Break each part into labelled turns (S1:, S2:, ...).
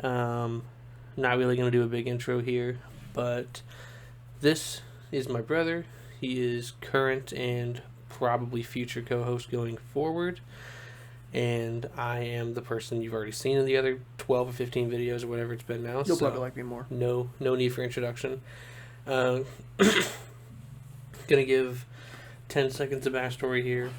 S1: Not really going to do a big intro here, but this is my brother. He is current and probably future co-host going forward, and I am the person you've already seen in the other 12 or 15 videos or whatever it's been now.
S2: You'll probably like me more.
S1: No need for introduction. Gonna give 10 seconds of backstory here.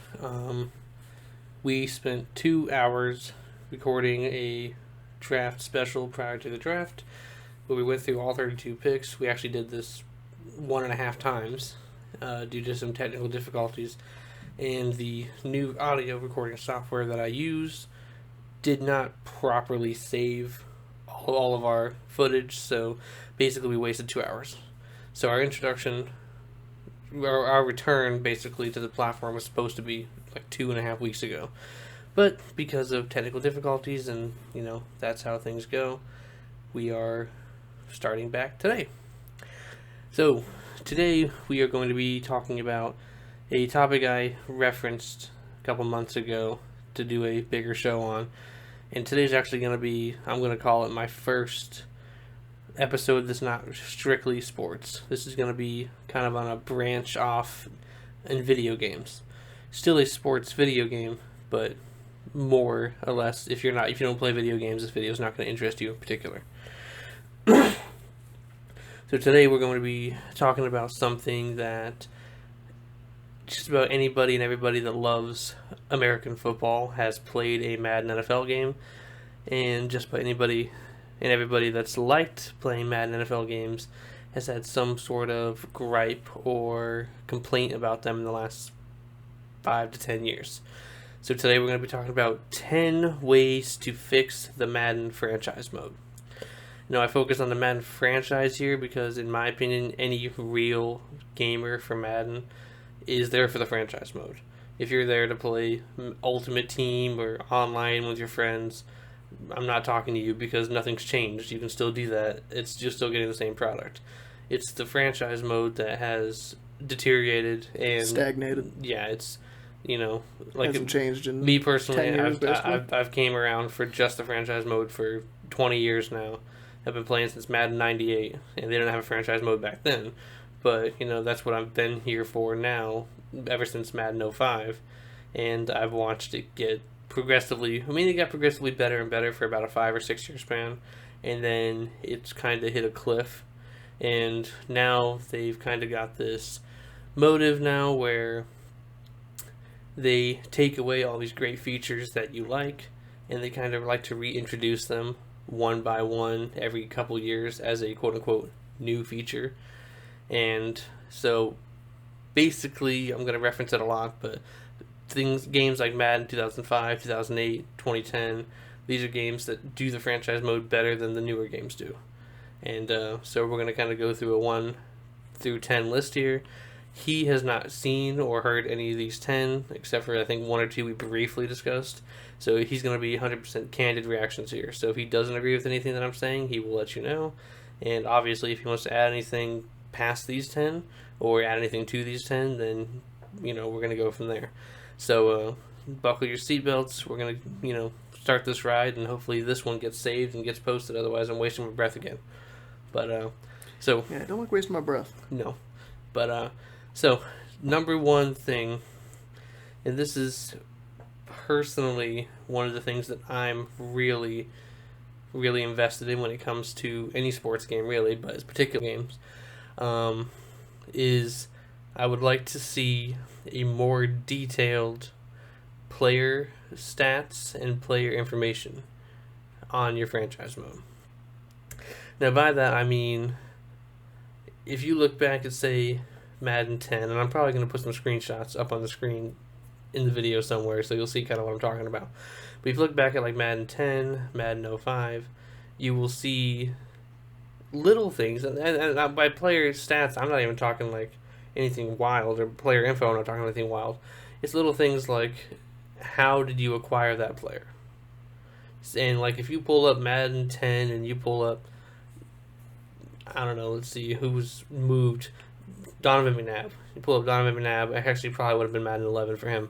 S1: We spent 2 hours recording a draft special prior to the draft, where we went through all 32 picks. We actually did this 1.5 times due to some technical difficulties, and the new audio recording software that I use did not properly save all of our footage, so basically we wasted 2 hours. So our introduction, our return basically to the platform was supposed to be like 2.5 weeks ago. But because of technical difficulties and, that's how things go, we are starting back today. So, today we are going to be talking about a topic I referenced a couple months ago to do a bigger show on. And today's actually going to be, I'm going to call it my first episode that's not strictly sports. This is going to be kind of on a branch off in video games. Still a sports video game, but more or less, if you don't play video games, this video is not going to interest you in particular. So today we're going to be talking about something that just about anybody and everybody that loves American football has played a Madden NFL game, and just about anybody and everybody that's liked playing Madden NFL games has had some sort of gripe or complaint about them in the last 5 to 10 years. So today we're going to be talking about 10 ways to fix the Madden franchise mode. I focus on the Madden franchise here because, in my opinion, any real gamer for Madden is there for the franchise mode. If you're there to play Ultimate Team or online with your friends, I'm not talking to you because nothing's changed. You can still do that. You're still getting the same product. It's the franchise mode that has deteriorated and
S2: stagnated.
S1: Yeah, it's
S2: hasn't changed in
S1: me personally.
S2: 10 years,
S1: I've came around for just the franchise mode for 20 years now. I've been playing since Madden 98, and they didn't have a franchise mode back then. But, that's what I've been here for now, ever since Madden 05. And I've watched it get it got progressively better and better for about a 5 or 6 year span. And then it's kind of hit a cliff. And now they've kind of got this motive now where they take away all these great features that you like, and they kind of like to reintroduce them one by one every couple years as a quote-unquote new feature. And so basically, I'm going to reference it a lot, but games like Madden 2005, 2008, 2010, these are games that do the franchise mode better than the newer games do. And so we're going to kind of go through a 1 through 10 list here. He has not seen or heard any of these 10, except for I think 1 or 2 we briefly discussed. So he's going to be 100% candid reactions here. So if he doesn't agree with anything that I'm saying, he will let you know. And obviously, if he wants to add anything past these 10 or add anything to these 10, then, we're going to go from there. So buckle your seatbelts. We're going to, start this ride, and hopefully this one gets saved and gets posted. Otherwise, I'm wasting my breath again. But, so...
S2: Yeah, don't like wasting my breath.
S1: No. But, so, number one thing, and this is personally one of the things that I'm really, really invested in when it comes to any sports game, really, but it's particular games, is I would like to see a more detailed player stats and player information on your franchise mode. Now, by that, I mean, if you look back at, say, Madden 10, and I'm probably going to put some screenshots up on the screen in the video somewhere, so you'll see kind of what I'm talking about. But if you look back at like Madden 10, Madden 05, you will see little things, and by player stats, I'm not even talking like anything wild, or player info, I'm not talking anything wild. It's little things like, how did you acquire that player? And like if you pull up Madden 10 and you pull up, I don't know, let's see who's moved, Donovan McNabb. You pull up Donovan McNabb, it actually probably would have been Madden 11 for him.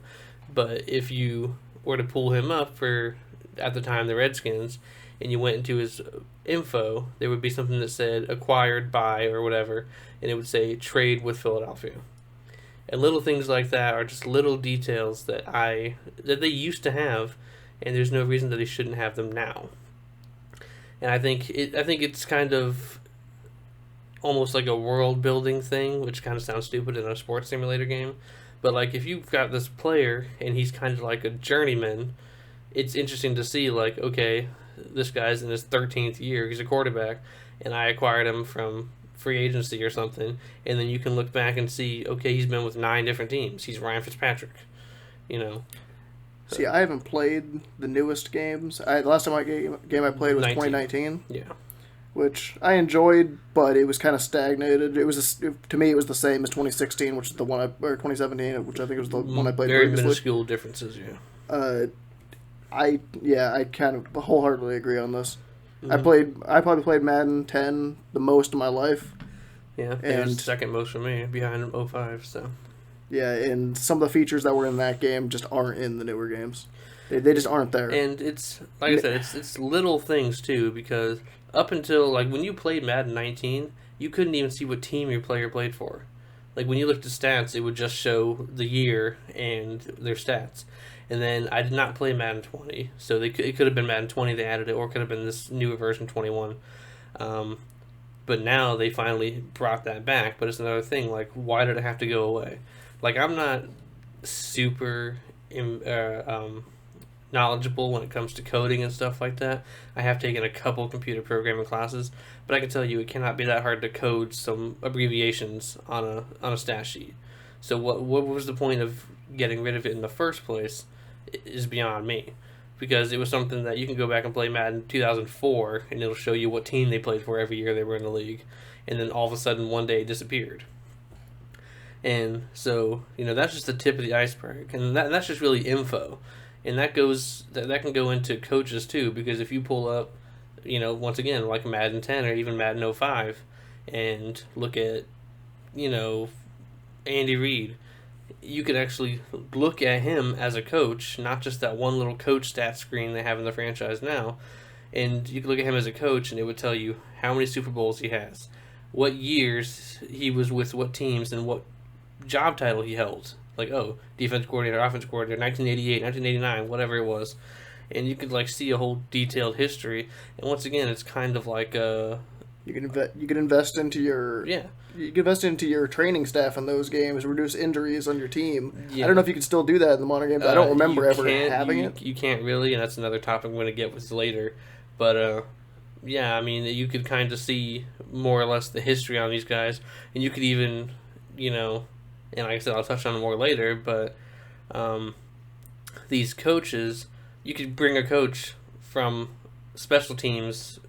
S1: But if you were to pull him up for, at the time, the Redskins, and you went into his info, there would be something that said acquired by or whatever, and it would say trade with Philadelphia. And little things like that are just little details that they used to have, and there's no reason that they shouldn't have them now. And I think it's kind of almost like a world building thing, which kind of sounds stupid in a sports simulator game. But like if you've got this player and he's kind of like a journeyman, it's interesting to see like, okay, this guy's in his 13th year, he's a quarterback, and I acquired him from free agency or something, and then you can look back and see, okay, he's been with 9 different teams. He's Ryan Fitzpatrick, you know.
S2: See, I haven't played the newest games. The last time game I played was 2019.
S1: Yeah.
S2: Which I enjoyed, but it was kind of stagnated. To me, it was the same as 2016, which is the one or 2017, which I think was the one I played
S1: very
S2: previously.
S1: minuscule differences, yeah.
S2: I kind of wholeheartedly agree on this.
S1: Mm-hmm.
S2: I probably played Madden 10 the most of my life.
S1: Yeah, it was second most for me, behind 05, so.
S2: Yeah, and some of the features that were in that game just aren't in the newer games. They just aren't there.
S1: And it's, like I said, it's little things, too, because up until, like, when you played Madden 19, you couldn't even see what team your player played for. Like, when you looked at stats, it would just show the year and their stats. And then I did not play Madden 20, so it could have been Madden 20 they added it, or it could have been this newer version 21. But now they finally brought that back, but it's another thing, like, why did it have to go away? Like, I'm not super knowledgeable when it comes to coding and stuff like that. I have taken a couple computer programming classes, but I can tell you it cannot be that hard to code some abbreviations on a stat sheet. So what was the point of getting rid of it in the first place is beyond me, because it was something that you can go back and play Madden 2004 and it'll show you what team they played for every year they were in the league, and then all of a sudden one day it disappeared. And so, you know, that's just the tip of the iceberg, and that's just really info. And that can go into coaches too, because if you pull up, you know, once again, like Madden 10 or even Madden 05, and look at, you know, Andy Reid, you could actually look at him as a coach, not just that one little coach stat screen they have in the franchise now, and you could look at him as a coach and it would tell you how many Super Bowls he has, what years he was with what teams, and what job title he held. Like, oh, defense coordinator, offense coordinator, 1988, 1989, whatever it was. And you could, like, see a whole detailed history. And once again, it's kind of like
S2: you can invest into your you can invest into your training staff in those games, reduce injuries on your team. Yeah. I don't know if you can still do that in the modern games. I don't remember ever having it.
S1: You can't really, and that's another topic I'm going to get with later. But yeah, I mean, you could kind of see more or less the history on these guys, and you could even, you know, and like I said, I'll touch on it more later, but these coaches, you could bring a coach from special teams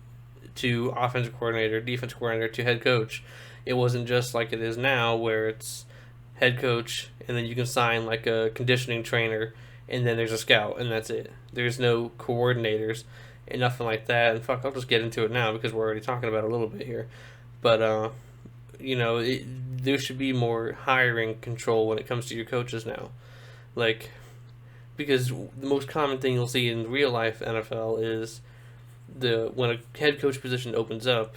S1: to offensive coordinator, defense coordinator, to head coach. It wasn't just like it is now, where it's head coach, and then you can sign like a conditioning trainer, and then there's a scout, and that's it. There's no coordinators and nothing like that. And fuck, I'll just get into it now because we're already talking about it a little bit here. But you know, there should be more hiring control when it comes to your coaches now. Like, because the most common thing you'll see in real life NFL is when a head coach position opens up,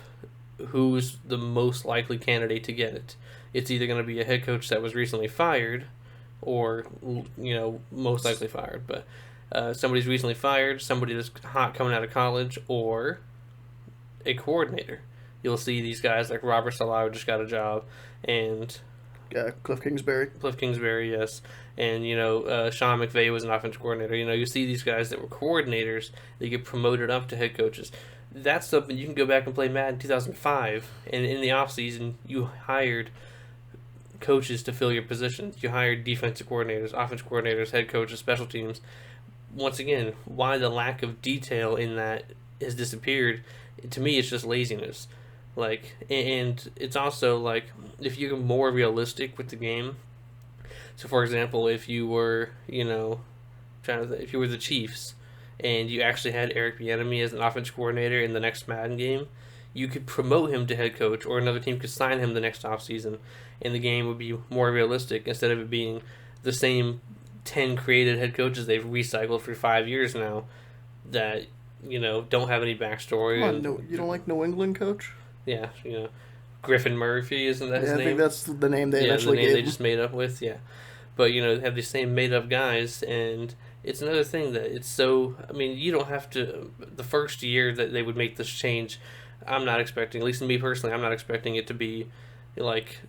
S1: who's the most likely candidate to get it? It's either going to be a head coach that was recently fired, or, you know, most likely fired, but somebody's recently fired, somebody that's hot coming out of college, or a coordinator. You'll see these guys like Robert Saleh just got a job, and
S2: Cliff Kingsbury,
S1: yes, and you know, Sean McVay was an offensive coordinator. You know, you see these guys that were coordinators, they get promoted up to head coaches. That's something you can go back and play Madden 2005, and in the offseason, you hired coaches to fill your positions. You hired defensive coordinators, offensive coordinators, head coaches, special teams. Once again, why the lack of detail in that has disappeared? To me, it's just laziness. Like, and it's also like, if you're more realistic with the game. So, for example, if you were, you know, if you were the Chiefs, and you actually had Eric Bieniemy as an offensive coordinator in the next Madden game, you could promote him to head coach, or another team could sign him the next offseason, and the game would be more realistic instead of it being the same 10 created head coaches they've recycled for 5 years now, that don't have any backstory.
S2: Come on, no, you don't like New England coach?
S1: Yeah, Griffin Murphy, isn't that his name?
S2: I think that's the name they eventually gave
S1: they just made up with, yeah. But, they have these same made-up guys, and it's another thing that it's so... I mean, you don't have to... The first year that they would make this change, I'm not expecting, at least me personally, I'm not expecting it to be, like,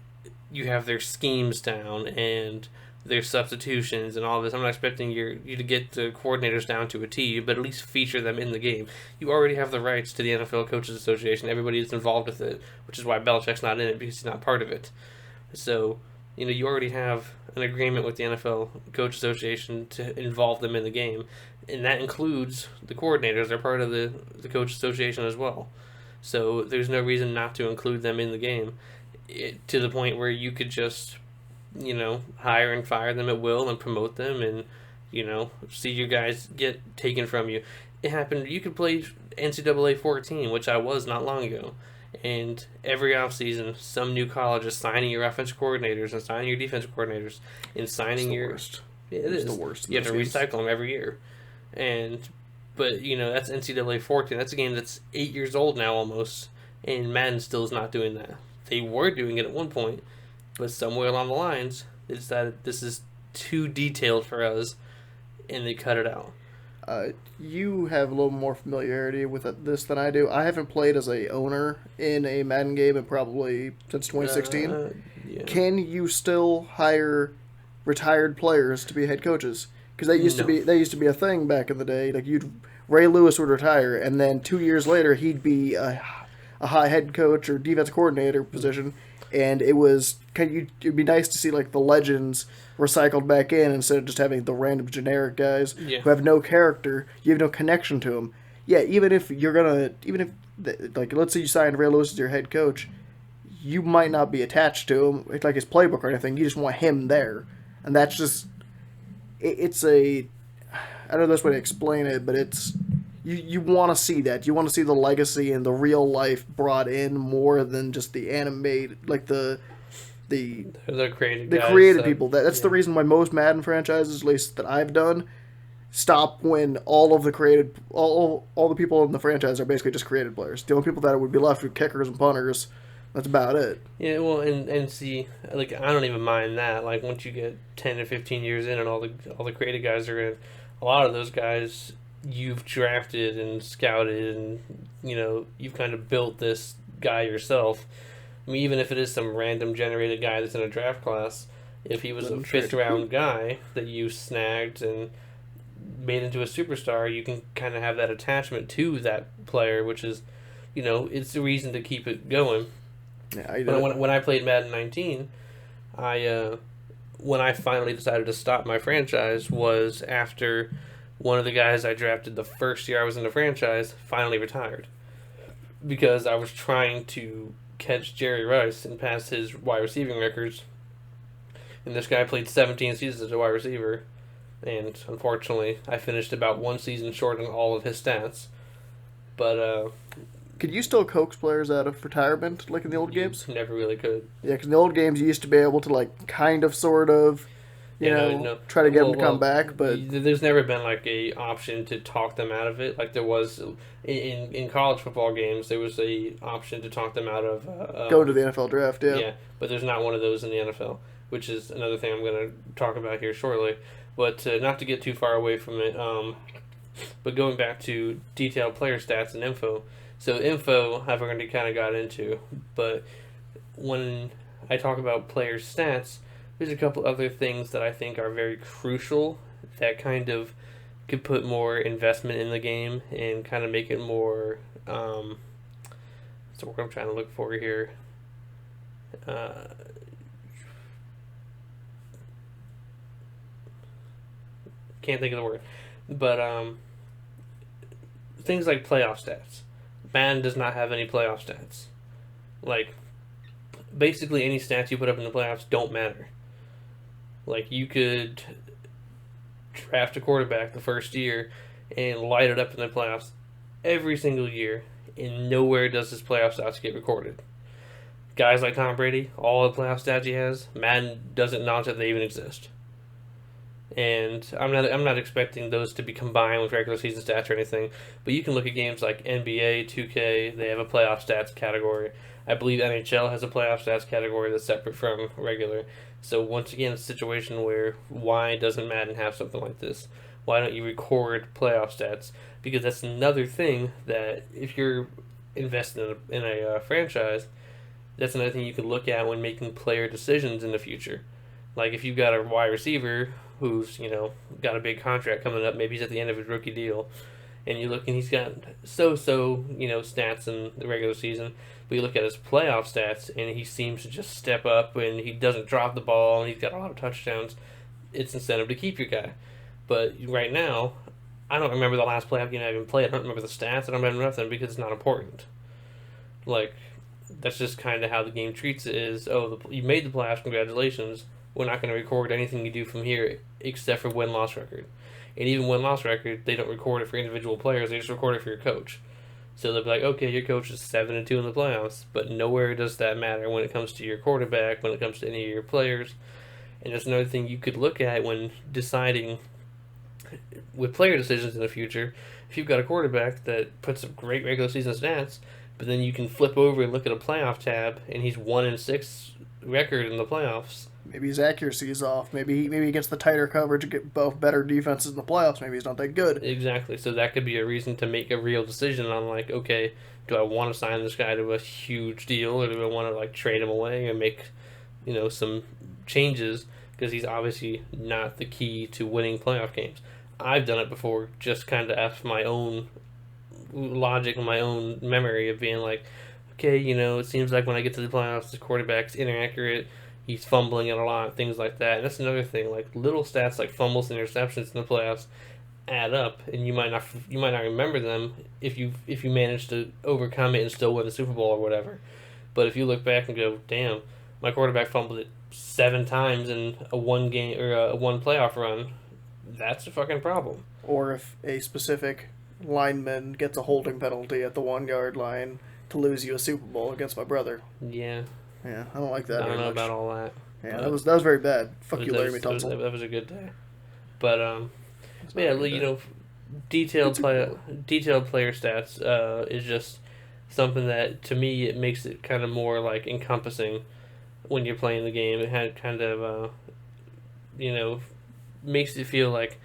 S1: you have their schemes down, and their substitutions and all this. I'm not expecting you to get the coordinators down to a T, but at least feature them in the game. You already have the rights to the NFL Coaches Association. Everybody is involved with it, which is why Belichick's not in it, because he's not part of it. So, you already have an agreement with the NFL Coach Association to involve them in the game, and that includes the coordinators. They're part of the Coach Association as well. So there's no reason not to include them in the game, to the point where you could just hire and fire them at will and promote them and, see your guys get taken from you. It happened. You could play NCAA 14, which I was not long ago. And every offseason, some new college is signing your offensive coordinators and signing your defensive coordinators and signing your...
S2: Worst.
S1: Yeah, it's
S2: the worst.
S1: You have to recycle them every year. But, that's NCAA 14. That's a game that's 8 years old now almost. And Madden still is not doing that. They were doing it at one point. But somewhere along the lines, they decided this is too detailed for us, and they cut it out.
S2: You have a little more familiarity with this than I do. I haven't played as a owner in a Madden game in probably since 2016.
S1: Yeah.
S2: Can you still hire retired players to be head coaches? Because that used to be a thing back in the day. Like Ray Lewis would retire, and then 2 years later he'd be a high head coach or defense coordinator position. And it'd be nice to see like the legends recycled back in instead of just having the random generic guys who have no character. You have no connection to them. Yeah, even if let's say you signed Ray Lewis as your head coach, you might not be attached to him, like his playbook or anything. You just want him there, and that's just it's a I don't know the best way to explain it, but it's. You want to see that. You want to see the legacy and the real life brought in more than just the animated, like the created people. That's the reason why most Madden franchises, at least that I've done, stop when all of the all the people in the franchise are basically just created players. The only people that would be left are kickers and punters. That's about it.
S1: Yeah, well, and see, like I don't even mind that. Like once you get 10 to 15 years in, and all the created guys are in, a lot of those guys you've drafted and scouted, and you've kind of built this guy yourself. I mean, even if it is some random generated guy that's in a draft class, if he was a fifth round guy that you snagged and made into a superstar, you can kind of have that attachment to that player, which is, it's the reason to keep it going. Yeah, when I played Madden 19, when I finally decided to stop my franchise was after one of the guys I drafted the first year I was in the franchise finally retired, because I was trying to catch Jerry Rice and pass his wide receiving records, and this guy played 17 seasons as a wide receiver, and unfortunately I finished about one season short on all of his stats. But
S2: could you still coax players out of retirement like in the old games?
S1: Never really could.
S2: Yeah, because in the old games you used to be able to like kind of sort of try to get them to come back, but
S1: there's never been like a option to talk them out of it. Like there was in college football games, there was a option to talk them out of
S2: go to the NFL draft. Yeah,
S1: but there's not one of those in the NFL, which is another thing I'm going to talk about here shortly. But not to get too far away from it, but going back to detailed player stats and info. So info I've already kind of got into, but when I talk about player stats, there's a couple other things that I think are very crucial that kind of could put more investment in the game and kind of make it more, what's the word I'm trying to look for here? Can't think of the word. But things like playoff stats. Madden does not have any playoff stats. Like, basically any stats you put up in the playoffs don't matter. Like, you could draft a quarterback the first year and light it up in the playoffs every single year, and nowhere does his playoff stats get recorded. Guys like Tom Brady, all the playoff stats he has, Madden doesn't acknowledge that they even exist. And I'm not expecting those to be combined with regular season stats or anything, but you can look at games like NBA, 2K, they have a playoff stats category. I believe NHL has a playoff stats category that's separate from regular. So once again, it's a situation where why doesn't Madden have something like this? Why don't you record playoff stats? Because that's another thing that if you're investing in a franchise, that's another thing you can look at when making player decisions in the future. Like if you've got a wide receiver who's got a big contract coming up, maybe he's at the end of his rookie deal, and you look and he's got so stats in the regular season, but you look at his playoff stats and he seems to just step up and he doesn't drop the ball and he's got a lot of touchdowns. It's incentive to keep your guy. But right now, I don't remember the last playoff game I even played. I don't remember the stats. I don't remember nothing because it's not important. Like, that's just kind of how the game treats it. Is you made the playoffs, congratulations. We're not going to record anything you do from here except for win-loss record. And even win-loss record, they don't record it for individual players. They just record it for your coach. So they'll be like, okay, your coach is 7-2 in the playoffs, but nowhere does that matter when it comes to your quarterback, when it comes to any of your players. And that's another thing you could look at when deciding with player decisions in the future. If you've got a quarterback that puts up great regular season stats, but then you can flip over and look at a playoff tab, and he's 1-6 record in the playoffs.
S2: Maybe his accuracy is off. Maybe he gets the tighter coverage to get both better defenses in the playoffs. Maybe he's not that good.
S1: Exactly. So that could be a reason to make a real decision on, like, okay, do I want to sign this guy to a huge deal, or do I want to, like, trade him away and make, some changes, because he's obviously not the key to winning playoff games. I've done it before, just kind of after my own logic and my own memory of being like, okay, it seems like when I get to the playoffs, the quarterback's inaccurate, he's fumbling it a lot, things like that. And that's another thing, like little stats like fumbles and interceptions in the playoffs add up, and you might not remember them if you manage to overcome it and still win the Super Bowl or whatever. But if you look back and go, damn, my quarterback fumbled it 7 times in a one game or a one playoff run, that's a fucking problem.
S2: Or if a specific lineman gets a holding penalty at the 1-yard line to lose you a Super Bowl against my brother.
S1: Yeah.
S2: Yeah, I don't like that.
S1: I don't know about all that.
S2: Yeah, that was very bad. Fuck you, Larry Tunsil.
S1: That was a good day. But yeah, detailed player stats is just something that to me it makes it kind of more like encompassing when you're playing the game. It had kind of makes it feel like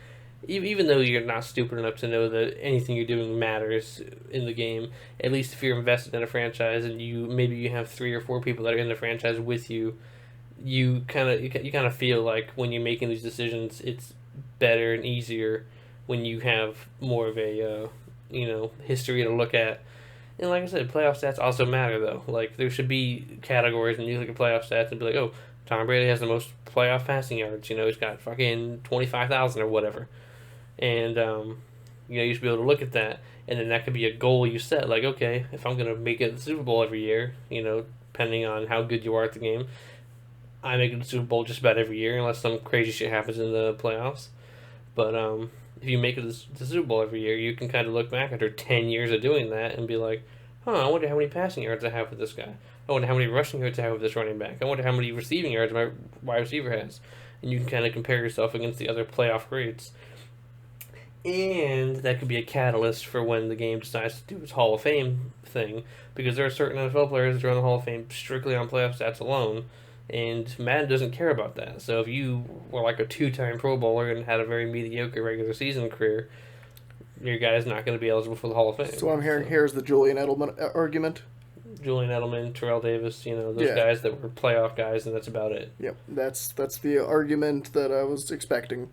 S1: even though you're not stupid enough to know that anything you're doing matters in the game, at least if you're invested in a franchise and you have 3 or 4 people that are in the franchise with you, you kind of feel like when you're making these decisions, it's better and easier when you have more of a history to look at. And like I said, playoff stats also matter though. Like there should be categories when you look at playoff stats and be like, oh, Tom Brady has the most playoff passing yards. He's got fucking 25,000 or whatever. And, you should be able to look at that, and then that could be a goal you set. Like, okay, if I'm going to make it to the Super Bowl every year, depending on how good you are at the game, I make it to the Super Bowl just about every year, unless some crazy shit happens in the playoffs. But if you make it to the Super Bowl every year, you can kind of look back after 10 years of doing that and be like, I wonder how many passing yards I have with this guy. I wonder how many rushing yards I have with this running back. I wonder how many receiving yards my wide receiver has. And you can kind of compare yourself against the other playoff grades. And that could be a catalyst for when the game decides to do its Hall of Fame thing, because there are certain NFL players that are in the Hall of Fame strictly on playoff stats alone, and Madden doesn't care about that. So if you were like a 2-time Pro Bowler and had a very mediocre regular season career, your guy's not going to be eligible for the Hall of Fame.
S2: So what I'm hearing here is the Julian Edelman argument.
S1: Julian Edelman, Terrell Davis, those guys that were playoff guys, and that's about it.
S2: Yep, that's the argument that I was expecting.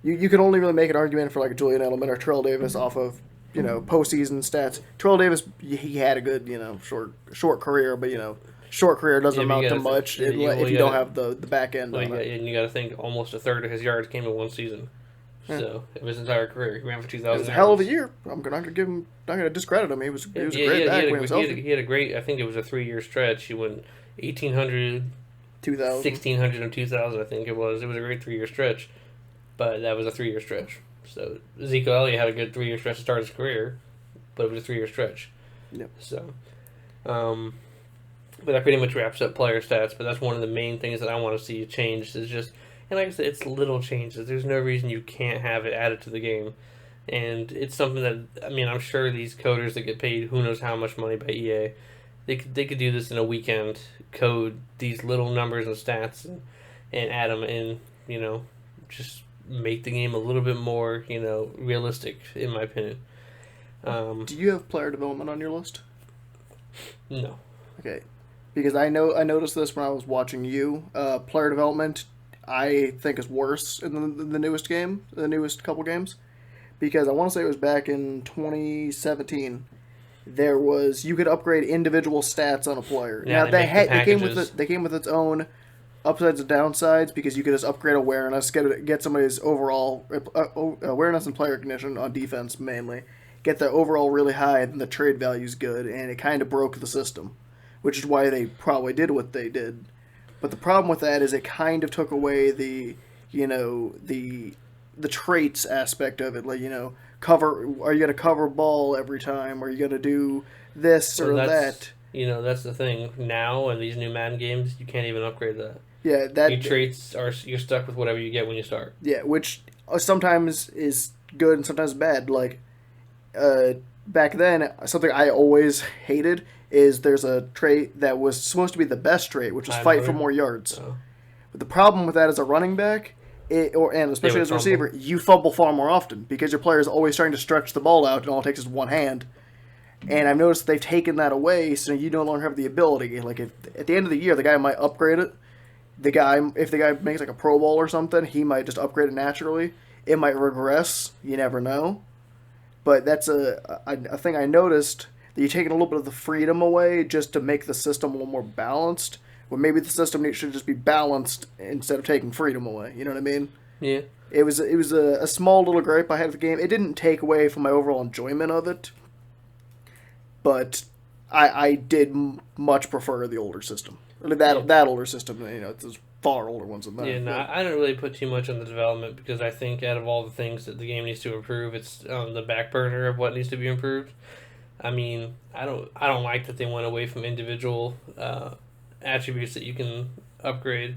S2: You can only really make an argument for like a Julian Edelman or Terrell Davis off of postseason stats. Terrell Davis, he had a good short career, but short career doesn't amount to much if you don't have the back end.
S1: And you got to think almost a third of his yards came in one season. Yeah. So of his entire career, he ran for 2,000.
S2: It was a hell of a year. I'm not going to discredit him. He was a great back when he was healthy.
S1: He had a great. I think it was a 3-year stretch. He went 1,800,
S2: 2,000,
S1: 1,600, and 2,000. I think it was. It was a great 3-year stretch. But that was a 3-year stretch. So Ezekiel Elliott had a good 3-year stretch to start his career, but it was a 3-year stretch.
S2: Yep.
S1: So, but that pretty much wraps up player stats. But that's one of the main things that I want to see changed is just And like I said, it's little changes. There's no reason you can't have it added to the game. And it's something that, I mean, I'm sure these coders that get paid who knows how much money by EA, they could do this in a weekend, code these little numbers and stats and add them in, just make the game a little bit more, realistic, in my opinion.
S2: Do you have player development on your list?
S1: No.
S2: Okay. Because I noticed this when I was watching you. Player development, I think, is worse in the newest game, the newest couple games. Because I want to say it was back in 2017. You could upgrade individual stats on a player.
S1: Yeah,
S2: now they came with its own upsides and downsides because you could just upgrade awareness, get somebody's overall awareness and player recognition on defense mainly, get the overall really high, and the trade value's good, and it kind of broke the system, which is why they probably did what they did. But the problem with that is it kind of took away the traits aspect of it, like cover. Are you going to cover ball every time? Are you going to do this or that?
S1: That's the thing. Now in these new Madden games, you can't even upgrade that.
S2: Yeah,
S1: your traits you're stuck with whatever you get when you start.
S2: Yeah, which sometimes is good and sometimes bad. Like back then, something I always hated is there's a trait that was supposed to be the best trait, which was fight for more yards. Oh. But the problem with that as a running back, and especially as a receiver, you fumble far more often because your player is always trying to stretch the ball out, and all it takes is one hand. And I've noticed they've taken that away, so you no longer have the ability. Like if at the end of the year, the guy might upgrade it. If the guy makes like a Pro Bowl or something, he might just upgrade it naturally. It might regress. You never know. But that's a thing I noticed, that you're taking a little bit of the freedom away just to make the system a little more balanced. Well, maybe the system should just be balanced instead of taking freedom away. You know what I mean?
S1: Yeah.
S2: It was a small little gripe I had with the game. It didn't take away from my overall enjoyment of it, but I did much prefer the older system. That older system. There's far older ones than that.
S1: Yeah, no, I don't really put too much on the development because I think out of all the things that the game needs to improve, it's on the back burner of what needs to be improved. I mean, I don't like that they went away from individual attributes that you can upgrade,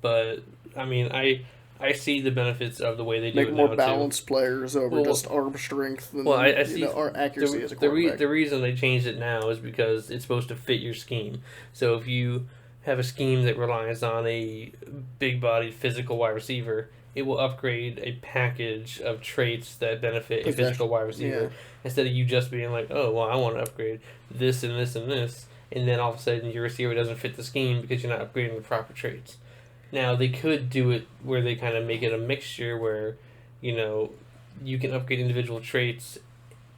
S1: but I mean, I see the benefits of the way they do it now,
S2: make more balanced players over just arm strength and
S1: I see
S2: our accuracy as a quarterback.
S1: The reason they changed it now is because it's supposed to fit your scheme. So if you have a scheme that relies on a big-bodied physical wide receiver, it will upgrade a package of traits that benefit a physical wide receiver, instead of you just being like, oh, well, I want to upgrade this and this and this, and then all of a sudden your receiver doesn't fit the scheme because you're not upgrading the proper traits. Now, they could do it where they kind of make it a mixture where, you can upgrade individual traits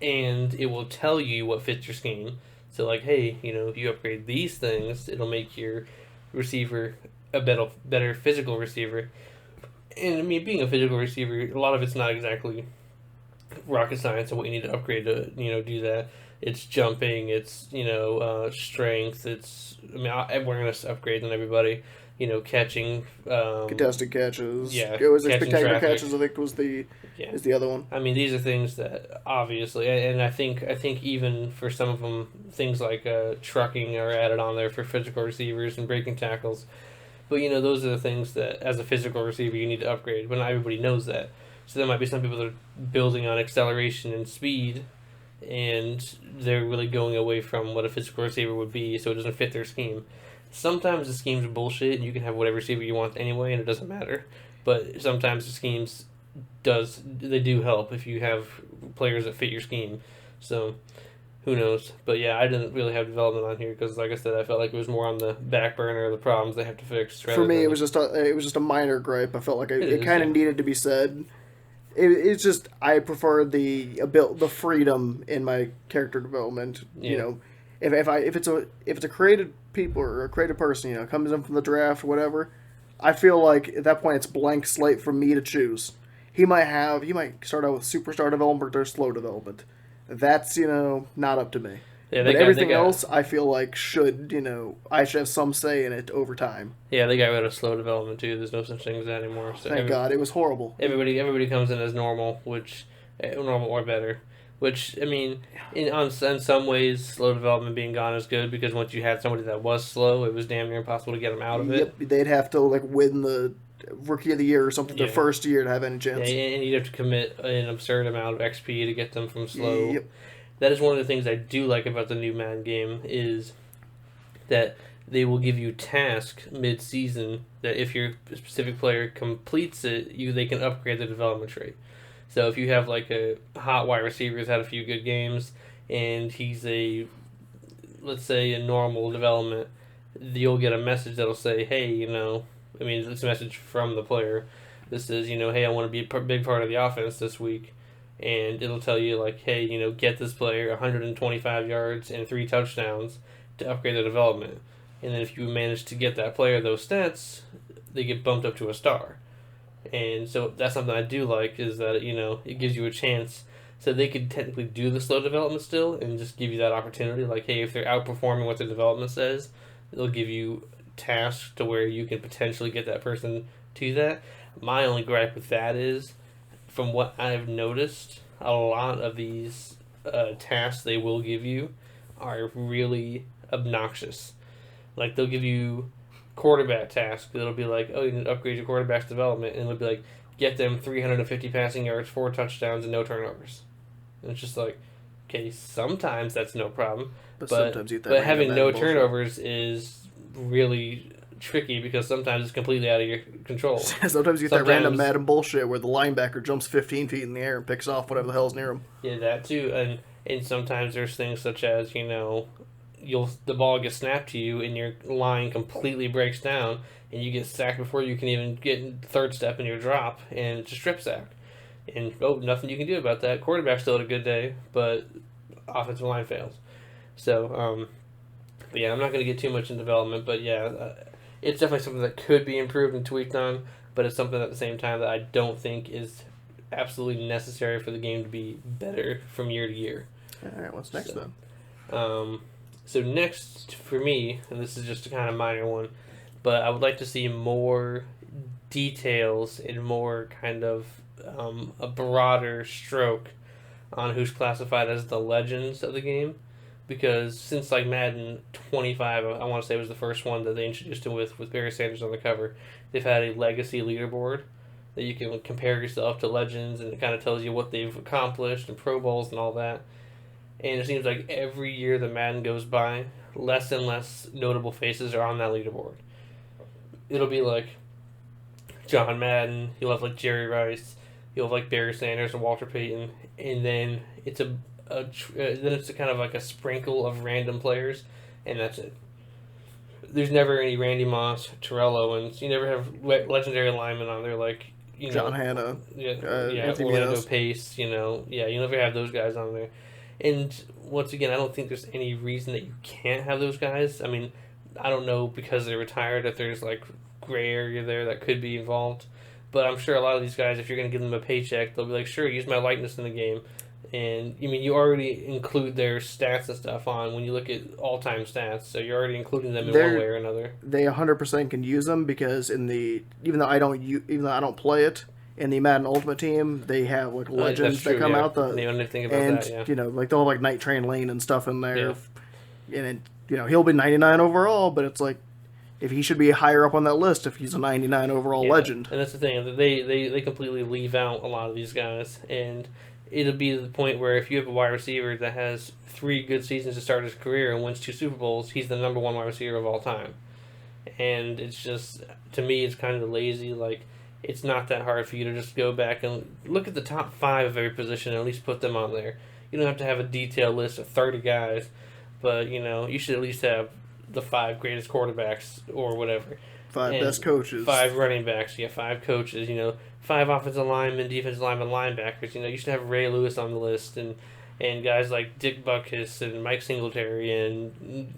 S1: and it will tell you what fits your scheme. So, like, hey, if you upgrade these things, it'll make your receiver a better physical receiver. And, I mean, being a physical receiver, a lot of it's not exactly rocket science and what you need to upgrade to, do that. It's jumping, it's, strength, we're going to upgrade on everybody. Catching,
S2: contested catches.
S1: Yeah,
S2: it was spectacular catches. I think was the other one.
S1: I mean, these are things that obviously, and I think even for some of them, things like trucking are added on there for physical receivers and breaking tackles. But those are the things that as a physical receiver you need to upgrade. But not everybody knows that. So there might be some people that are building on acceleration and speed, and they're really going away from what a physical receiver would be, so it doesn't fit their scheme. Sometimes the schemes are bullshit, and you can have whatever receiver you want anyway, and it doesn't matter. But sometimes the schemes do help if you have players that fit your scheme. So, who knows? But yeah, I didn't really have development on here because, like I said, I felt like it was more on the back burner of the problems they have to fix.
S2: For me, it was just a minor gripe. I felt like it kind of needed to be said. It's just I prefer the freedom in my character development.
S1: Yeah.
S2: If it's a created people or a creative person, comes in from the draft or whatever, I feel like at that point it's blank slate for me to choose. He might start out with superstar development or slow development. That's not up to me.
S1: Yeah,
S2: but everything else I feel like I should have some say in it over time.
S1: Yeah, they got rid of slow development too. There's no such thing as that anymore. So
S2: Thank God, it was horrible.
S1: Everybody comes in as normal, normal or better. Which, I mean, in some ways, slow development being gone is good because once you had somebody that was slow, it was damn near impossible to get them out of it.
S2: Yep, they'd have to win the Rookie of the Year or something their first year to have any chance.
S1: Yeah, and you'd have to commit an absurd amount of XP to get them from slow.
S2: Yep.
S1: That is one of the things I do like about the new Madden game is that they will give you tasks mid-season that if your specific player completes it, they can upgrade the development tree. So if you have like a hot wide receiver who's had a few good games and he's let's say a normal development, you'll get a message that'll say, hey, it's a message from the player that says, hey, I want to be a big part of the offense this week. And it'll tell you, like, hey, get this player 125 yards and 3 touchdowns to upgrade the development. And then if you manage to get that player those stats, they get bumped up to a star. And so that's something I do like, is that, it gives you a chance. So they could technically do the slow development still and just give you that opportunity. Like, hey, if they're outperforming what the development says, they'll give you tasks to where you can potentially get that person to that. My only gripe with that is, from what I've noticed, a lot of these tasks they will give you are really obnoxious. Like, they'll give you quarterback tasks. It'll be like, oh, you need to upgrade your quarterback's development. And it'll be like, get them 350 passing yards, 4 touchdowns, and no turnovers. And it's just like, okay, sometimes that's no problem. But sometimes you but having no turnovers is really tricky because sometimes it's completely out of your control.
S2: Sometimes you get that random Madden bullshit where the linebacker jumps 15 feet in the air and picks off whatever the hell's near him.
S1: Yeah, that too. And sometimes there's things such as, the ball gets snapped to you and your line completely breaks down and you get sacked before you can even get third step in your drop, and it's a strip sack. And nothing you can do about that. Quarterback still had a good day, but offensive line fails. So, but yeah, I'm not going to get too much in development, but yeah, it's definitely something that could be improved and tweaked on, but it's something at the same time that I don't think is absolutely necessary for the game to be better from year to year.
S2: All right, what's next then?
S1: So next for me, and this is just a kind of minor one, but I would like to see more details and more kind of a broader stroke on who's classified as the legends of the game. Because since like Madden 25, I want to say was the first one that they introduced it with Barry Sanders on the cover, they've had a legacy leaderboard that you can compare yourself to legends, and it kind of tells you what they've accomplished and Pro Bowls and all that. And it seems like every year that Madden goes by, less and less notable faces are on that leaderboard. It'll be like John Madden, you'll have like Jerry Rice, you'll have like Barry Sanders and Walter Payton, and then it's then it's kind of like a sprinkle of random players, and that's it. There's never any Randy Moss, Terrell Owens. You never have legendary linemen on there like
S2: John Hanna,
S1: Orlando Pace. You never have those guys on there. And once again, I don't think there's any reason that you can't have those guys. I mean, I don't know because they're retired if there's like gray area there that could be involved, but I'm sure a lot of these guys, if you're going to give them a paycheck, they'll be like, sure, use my likeness in the game. And you already include their stats and stuff on when you look at all-time stats, so you're already including them in one way or another.
S2: They 100% can use them because even though I don't play it, in the Madden Ultimate Team, they have like legends that come out.
S1: They don't think about that, yeah.
S2: Like they'll have like Night Train Lane and stuff in there, and he'll be 99 overall, but it's like if he should be higher up on that list if he's a 99 overall legend.
S1: And that's the thing, they completely leave out a lot of these guys, and it'll be to the point where if you have a wide receiver that has 3 good seasons to start his career and wins 2 Super Bowls, he's the number 1 wide receiver of all time. And it's just, to me, it's kind of lazy. Like, it's not that hard for you to just go back and look at the top 5 of every position and at least put them on there. You don't have to have a detailed list of 30 guys, but, you should at least have the 5 greatest quarterbacks or whatever.
S2: 5 best coaches.
S1: 5 running backs, 5 coaches, 5 offensive linemen, defensive linemen, linebackers. You should have Ray Lewis on the list and guys like Dick Butkus and Mike Singletary and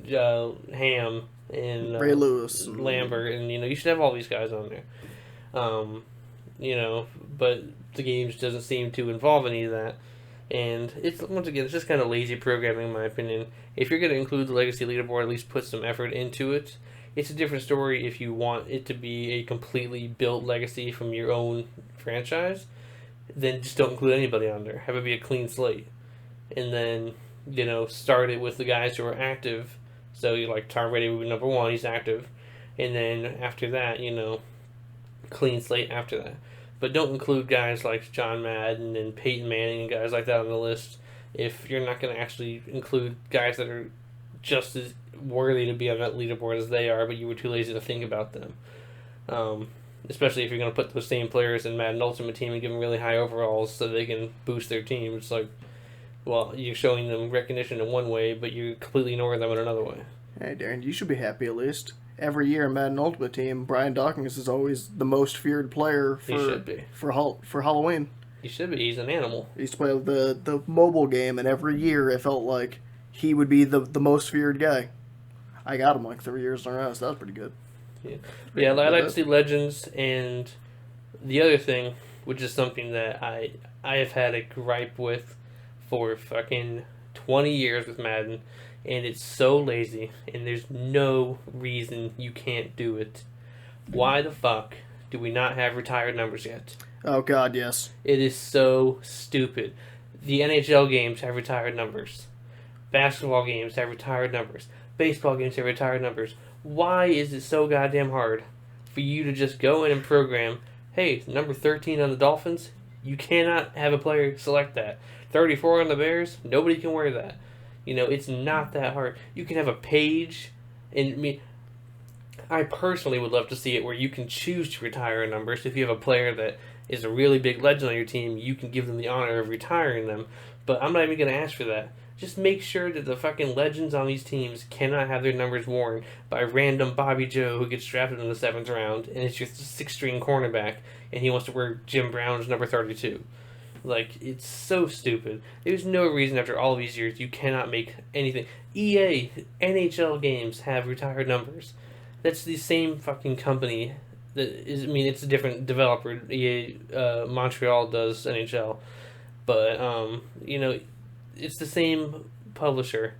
S1: Ham and
S2: Ray Lewis,
S1: Lambert, and you should have all these guys on there. But the game just doesn't seem to involve any of that. And it's just kind of lazy programming in my opinion. If you're going to include the legacy leaderboard, at least put some effort into it. It's a different story if you want it to be a completely built legacy from your own franchise. Then just don't include anybody on there. Have it be a clean slate. And then, start it with the guys who are active. So, Tom Brady would be number 1, he's active. And then after that, clean slate after that. But don't include guys like John Madden and Peyton Manning and guys like that on the list if you're not going to actually include guys that are just as worthy to be on that leaderboard as they are, but you were too lazy to think about them. Especially if you're going to put those same players in Madden Ultimate Team and give them really high overalls so they can boost their team. It's like, well, you're showing them recognition in one way, but you're completely ignoring them in another way.
S2: Hey, Darren, you should be happy at least. Every year in Madden Ultimate Team, Brian Dawkins is always the most feared player for Halloween.
S1: He should be. He's an animal.
S2: He used to play the mobile game, and every year it felt like he would be the most feared guy. I got him like 3 years in a row, so that was pretty good.
S1: Yeah, I like to see Legends, and the other thing, which is something that I have had a gripe with for fucking 20 years with Madden, and it's so lazy, and there's no reason you can't do it. Why the fuck do we not have retired numbers yet?
S2: Oh, God, yes.
S1: It is so stupid. The NHL games have retired numbers. Basketball games have retired numbers. Baseball games have retired numbers. Why is it so goddamn hard for you to just go in and program, hey, number 13 on the Dolphins, you cannot have a player select that. 34 on the Bears, nobody can wear that. It's not that hard. You can have a page, and I personally would love to see it where you can choose to retire a number. So if you have a player that is a really big legend on your team, you can give them the honor of retiring them. But I'm not even going to ask for that. Just make sure that the fucking legends on these teams cannot have their numbers worn by random Bobby Joe who gets drafted in the 7th round, and it's just a 6th-string cornerback, and he wants to wear Jim Brown's number 32. Like, it's so stupid. There's no reason after all these years you cannot make anything. EA, NHL games have retired numbers. That's the same fucking company. It's a different developer. EA Montreal does NHL. But, it's the same publisher,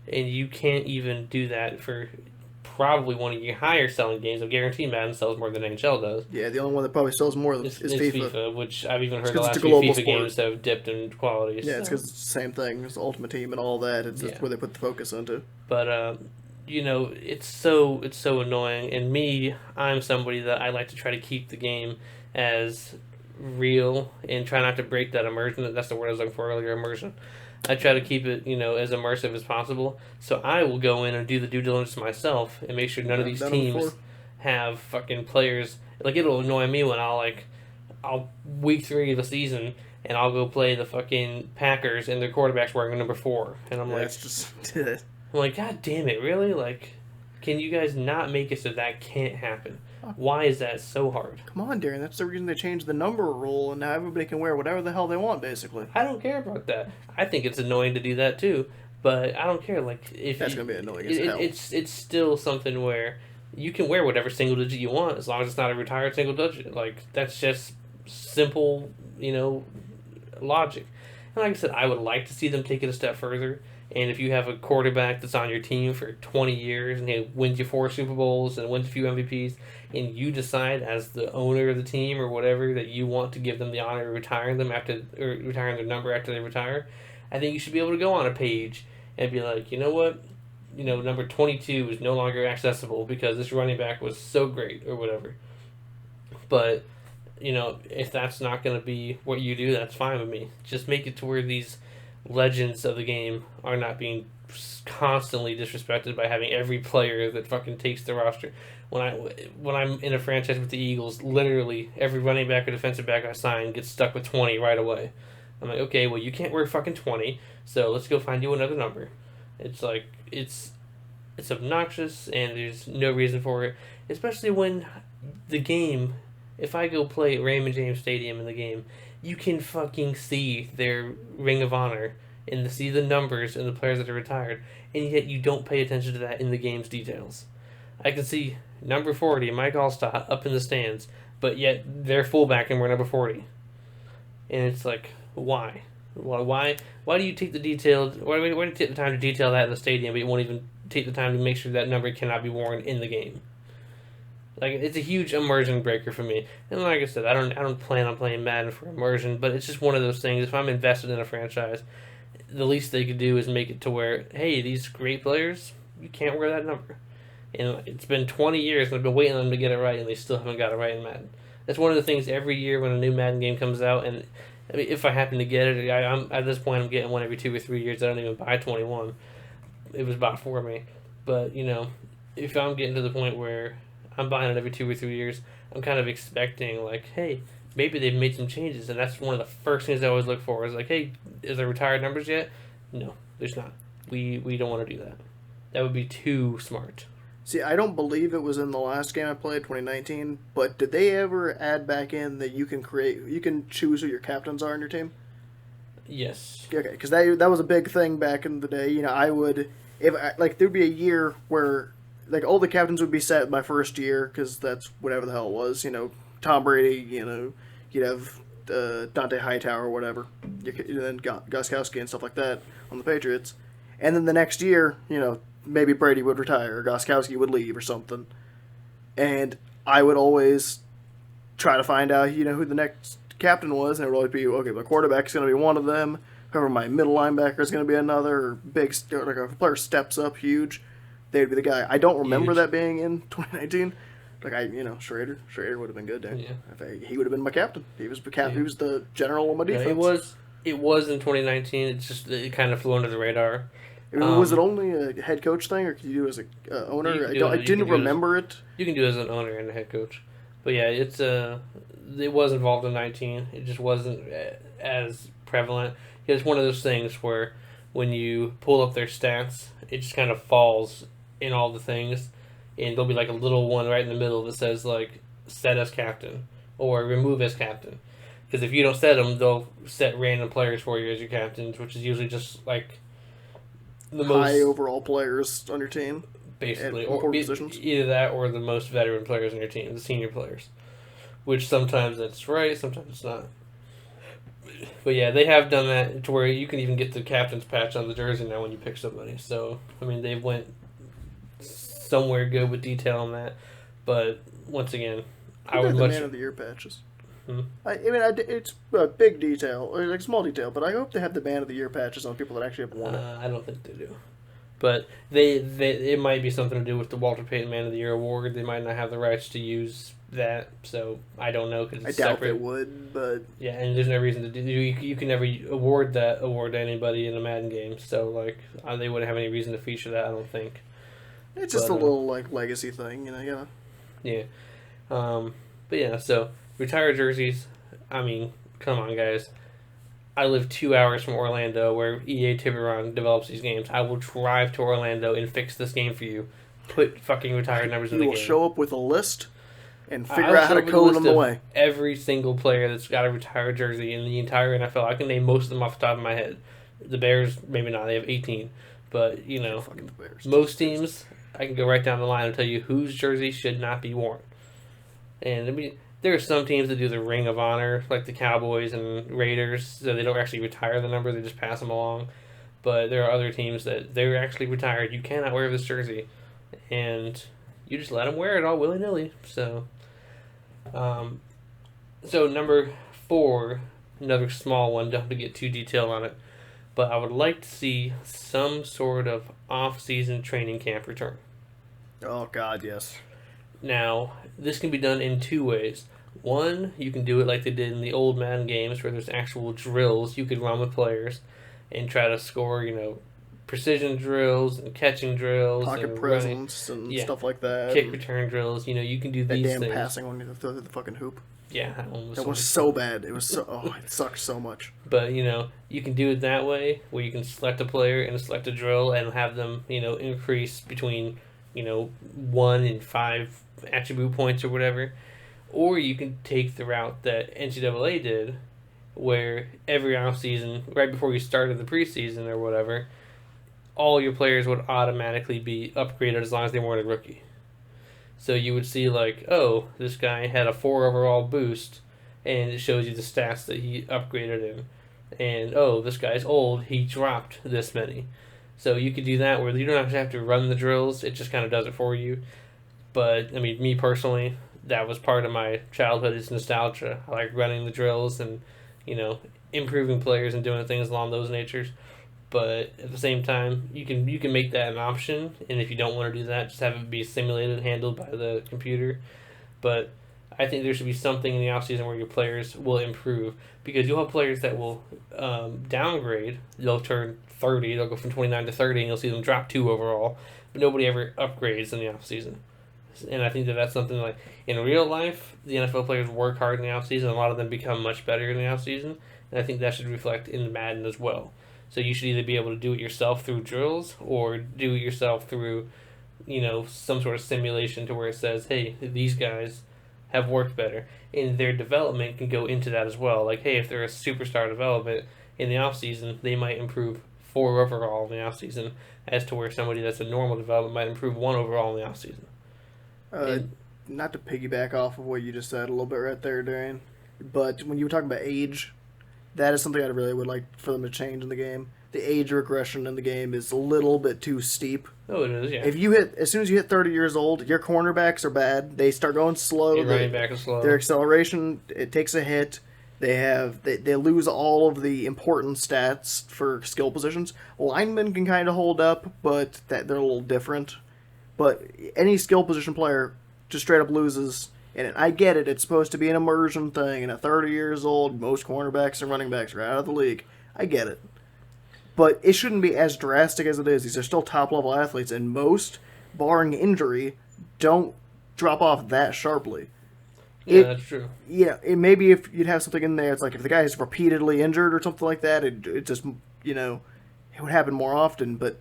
S1: and you can't even do that for probably one of your higher selling games. I guarantee Madden sells more than NHL does.
S2: Yeah, the only one that probably sells more is FIFA.
S1: Which I've even heard the last few FIFA games have dipped in quality.
S2: Yeah, it's because it's the same thing. It's the Ultimate Team and all that. It's where they put the focus into.
S1: But, it's so annoying. And I'm somebody that I like to try to keep the game as real and try not to break that immersion. That's the word I was looking for earlier, immersion. I try to keep it, as immersive as possible. So I will go in and do the due diligence myself and make sure none of these teams have fucking players. Like, it'll annoy me when I'll week 3 of the season and I'll go play the fucking Packers and their quarterback's wearing number 4, and I'm I'm like, God damn it, really? Like, can you guys not make it so that can't happen? Why is that so hard?
S2: Come on, Darren. That's the reason they changed the number rule, and now everybody can wear whatever the hell they want, basically.
S1: I don't care about that. I think it's annoying to do that too, but I don't care. Like, if
S2: that's gonna be annoying as hell.
S1: It's still something where you can wear whatever single digit you want as long as it's not a retired single digit. Like, that's just simple, logic. And like I said, I would like to see them take it a step further. And if you have a quarterback that's on your team for 20 years and he wins you 4 Super Bowls and wins a few MVPs, and you decide as the owner of the team or whatever that you want to give them the honor of retiring them retiring their number after they retire, I think you should be able to go on a page and be like, you know what, number 22 is no longer accessible because this running back was so great or whatever. But if that's not going to be what you do, that's fine with me. Just make it to where these legends of the game are not being constantly disrespected by having every player that fucking takes the roster. When I'm in a franchise with the Eagles, literally every running back or defensive back I sign gets stuck with 20 right away. I'm like, okay, well, you can't wear fucking 20, so let's go find you another number. It's like, it's obnoxious, and there's no reason for it, especially when the game, if I go play at Raymond James Stadium in the game, you can fucking see their Ring of Honor and see the numbers and the players that are retired, and yet you don't pay attention to that in the game's details. I can see number 40, Mike Allstott, up in the stands, but yet they're fullback and we're number 40. And it's like, why? Why do you take the detailed? Why do you take the time to detail that in the stadium, but you won't even take the time to make sure that number cannot be worn in the game? Like, it's a huge immersion breaker for me. And like I said, I don't plan on playing Madden for immersion, but it's just one of those things. If I'm invested in a franchise, the least they could do is make it to where, hey, these great players, you can't wear that number. And it's been 20 years, and I've been waiting on them to get it right, and they still haven't got it right in Madden. That's one of the things every year when a new Madden game comes out, and I mean, if I happen to get it, I'm at this point I'm getting one every 2 or 3 years. I don't even buy 21. It was bought for me, but if I'm getting to the point where I'm buying it every 2 or 3 years, I'm kind of expecting like, hey, maybe they've made some changes, and that's one of the first things I always look for. Is like, hey, is there retired numbers yet? No, there's not. We don't want to do that. That would be too smart.
S2: See, I don't believe it was in the last game I played, 2019. But did they ever add back in that you can choose who your captains are on your team?
S1: Yes.
S2: Okay, because that was a big thing back in the day. I would there'd be a year where all the captains would be set my first year because that's whatever the hell it was. Tom Brady. You'd have Dante Hightower or whatever. And then Gostkowski and stuff like that on the Patriots. And then the next year, maybe Brady would retire or Gostkowski would leave or something. And I would always try to find out, who the next captain was. And it would always be, okay, my quarterback's going to be one of them. Whoever my middle linebacker is going to be another. Or if a player steps up huge, they'd be the guy. I don't remember that being in 2019. Schrader would have been good there. Yeah. He would have been my captain. He was the captain. Yeah. He was the general on my defense.
S1: Yeah, it was in 2019. It kind of flew under the radar.
S2: Was it only a head coach thing, or could you do it as a owner? I didn't remember it.
S1: You can do it as an owner and a head coach, but yeah, it was involved in 19. It just wasn't as prevalent. It's one of those things where when you pull up their stats, it just kind of falls in all the things, and there'll be like a little one right in the middle that says like set as captain or remove as captain. Because if you don't set them, they'll set random players for you as your captains, which is usually just like
S2: the most high overall players on your team,
S1: basically, or either that or the most veteran players on your team, the senior players. Which sometimes that's right, sometimes it's not. But yeah, they have done that to where you can even get the captain's patch on the jersey now when you pick somebody. So I mean, they went somewhere good with detail on that. But once again, I would
S2: much man of the year patches. It's a big detail, or like small detail, but I hope they have the Man of the Year patches on people that actually have won it.
S1: I don't think they do. But it might be something to do with the Walter Payton Man of the Year award. They might not have the rights to use that, so I don't know. Cause it's
S2: I doubt
S1: separate.
S2: they would, but...
S1: Yeah, and there's no reason to do... You can never award that award to anybody in a Madden game, so they wouldn't have any reason to feature that, I don't think.
S2: It's just a little, legacy thing,
S1: Yeah. But yeah, so... Retired jerseys, I mean, come on, guys. I live 2 hours from Orlando where EA Tiburon develops these games. I will drive to Orlando and fix this game for you. Put fucking retired numbers in the game.
S2: You will show up with a list and figure out how to code them away.
S1: Every single player that's got a retired jersey in the entire NFL. I can name most of them off the top of my head. The Bears, maybe not. They have 18. But, most teams, I can go right down the line and tell you whose jersey should not be worn. And, I mean... There are some teams that do the Ring of Honor, like the Cowboys and Raiders, so they don't actually retire the number, they just pass them along. But there are other teams that they're actually retired. You cannot wear this jersey. And you just let them wear it all willy-nilly. So number 4, another small one, don't have to get too detailed on it. But I would like to see some sort of off-season training camp return.
S2: Oh, God, yes.
S1: Now, this can be done in 2 ways. One, you can do it like they did in the old Madden games where there's actual drills you could run with players and try to score, precision drills and catching drills.
S2: Pocket presence and stuff like that.
S1: Kick return drills. You can do these things.
S2: That damn passing when you throw through the fucking hoop.
S1: Yeah,
S2: that was so bad. It was so... it sucked so much.
S1: But, you can do it that way where you can select a player and select a drill and have them, increase between, 1 and 5 attribute points or whatever, or you can take the route that NCAA did, where every offseason, right before you started the preseason or whatever, all your players would automatically be upgraded as long as they weren't a rookie. So you would see this guy had a 4 overall boost, and it shows you the stats that he upgraded in, and this guy's old, he dropped this many. So you could do that where you don't have to run the drills, it just kind of does it for you. But, I mean, me personally, that was part of my childhood is nostalgia. I like running the drills and, improving players and doing things along those natures. But at the same time, you can make that an option. And if you don't want to do that, just have it be simulated and handled by the computer. But I think there should be something in the offseason where your players will improve, because you'll have players that will downgrade. They'll turn 30, they'll go from 29 to 30, and you'll see them drop 2 overall, but nobody ever upgrades in the offseason. And I think that that's something like in real life, the NFL players work hard in the offseason. A lot of them become much better in the offseason, and I think that should reflect in Madden as well. So you should either be able to do it yourself through drills or do it yourself through, some sort of simulation to where it says, hey, these guys have worked better. And their development can go into that as well. Like, hey, if they're a superstar development in the offseason, they might improve 4 overall in the offseason, as to where somebody that's a normal development might improve 1 overall in the offseason.
S2: Not to piggyback off of what you just said a little bit right there, Darian, but when you were talking about age, that is something I really would like for them to change in the game. The age regression in the game is a little bit too steep.
S1: Oh, it is, yeah.
S2: As soon as you hit 30 years old, your cornerbacks are bad. They start going slow.
S1: Your running back is slow.
S2: Their acceleration, it takes a hit. They lose all of the important stats for skill positions. Linemen can kind of hold up, but they're a little different. But any skill position player just straight up loses. And I get it. It's supposed to be an immersion thing. And at 30 years old, most cornerbacks and running backs are out of the league. I get it. But it shouldn't be as drastic as it is. These are still top-level athletes. And most, barring injury, don't drop off that sharply.
S1: Yeah, that's true.
S2: Yeah, maybe if you'd have something in there, it's like if the guy is repeatedly injured or something like that, it just, it would happen more often. But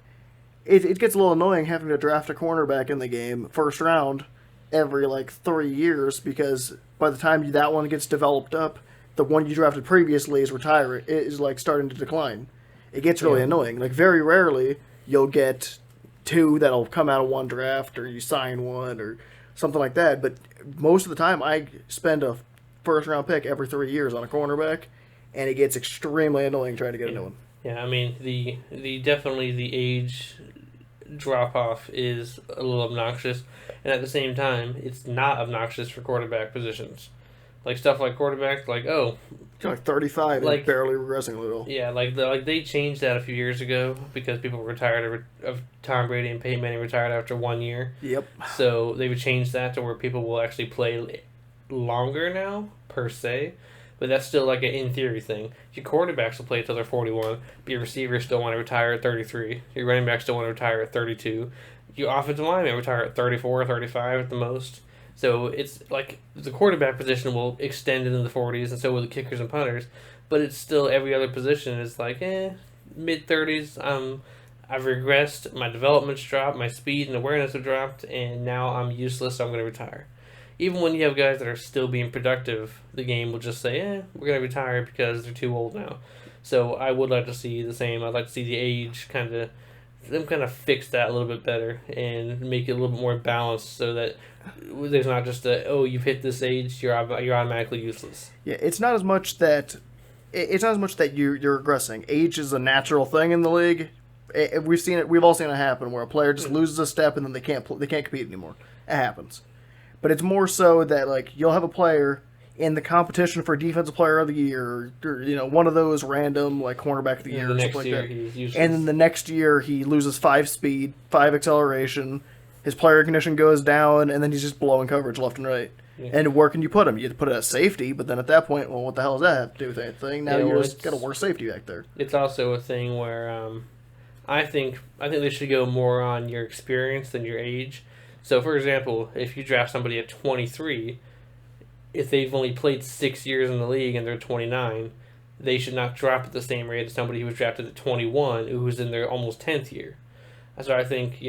S2: it gets a little annoying having to draft a cornerback in the game, first round, every 3 years, because by the time that one gets developed up, the one you drafted previously is starting to decline. It gets really annoying. Very rarely you'll get 2 that'll come out of one draft, or you sign one, or something like that. But most of the time, I spend a first round pick every 3 years on a cornerback, and it gets extremely annoying trying to get a new one.
S1: Yeah, I mean definitely the age drop off is a little obnoxious, and at the same time, it's not obnoxious for quarterback positions. Stuff like quarterback,
S2: 35 and barely regressing a little.
S1: Yeah, they changed that a few years ago because people were tired of Tom Brady and Peyton Manning retired after 1 year.
S2: Yep.
S1: So they would change that to where people will actually play longer now, per se. But that's still an in theory thing. Your quarterbacks will play until they're 41, but your receivers still want to retire at 33. Your running backs still want to retire at 32. Your offensive linemen retire at 34 or 35 at the most. So it's the quarterback position will extend into the 40s, and so will the kickers and punters. But it's still every other position is mid-30s. I've regressed. My development's dropped. My speed and awareness have dropped, and now I'm useless, so I'm going to retire. Even when you have guys that are still being productive, the game will just say, we're going to retire because they're too old now. So I would like to see the same. I'd like to see the age kind of fix that a little bit better and make it a little bit more balanced, so that there's not just you've hit this age, you're automatically useless.
S2: Yeah, it's not as much that you're regressing. Age is a natural thing in the league. We've all seen it happen where a player just loses a step and then they can't compete anymore. It happens. But it's more so that you'll have a player in the competition for Defensive Player of the Year, or one of those random cornerback of the year or something like that. And then the next year he loses 5 speed, 5 acceleration, his player recognition goes down, and then he's just blowing coverage left and right. Yeah. And where can you put him? You have to put it at safety, but then at that point, what the hell does that have to do with anything? Now you just got a worse safety back there.
S1: It's also a thing where I think they should go more on your experience than your age. So, for example, if you draft somebody at 23, if they've only played 6 years in the league and they're 29, they should not drop at the same rate as somebody who was drafted at 21 who was in their almost 10th year. So I think,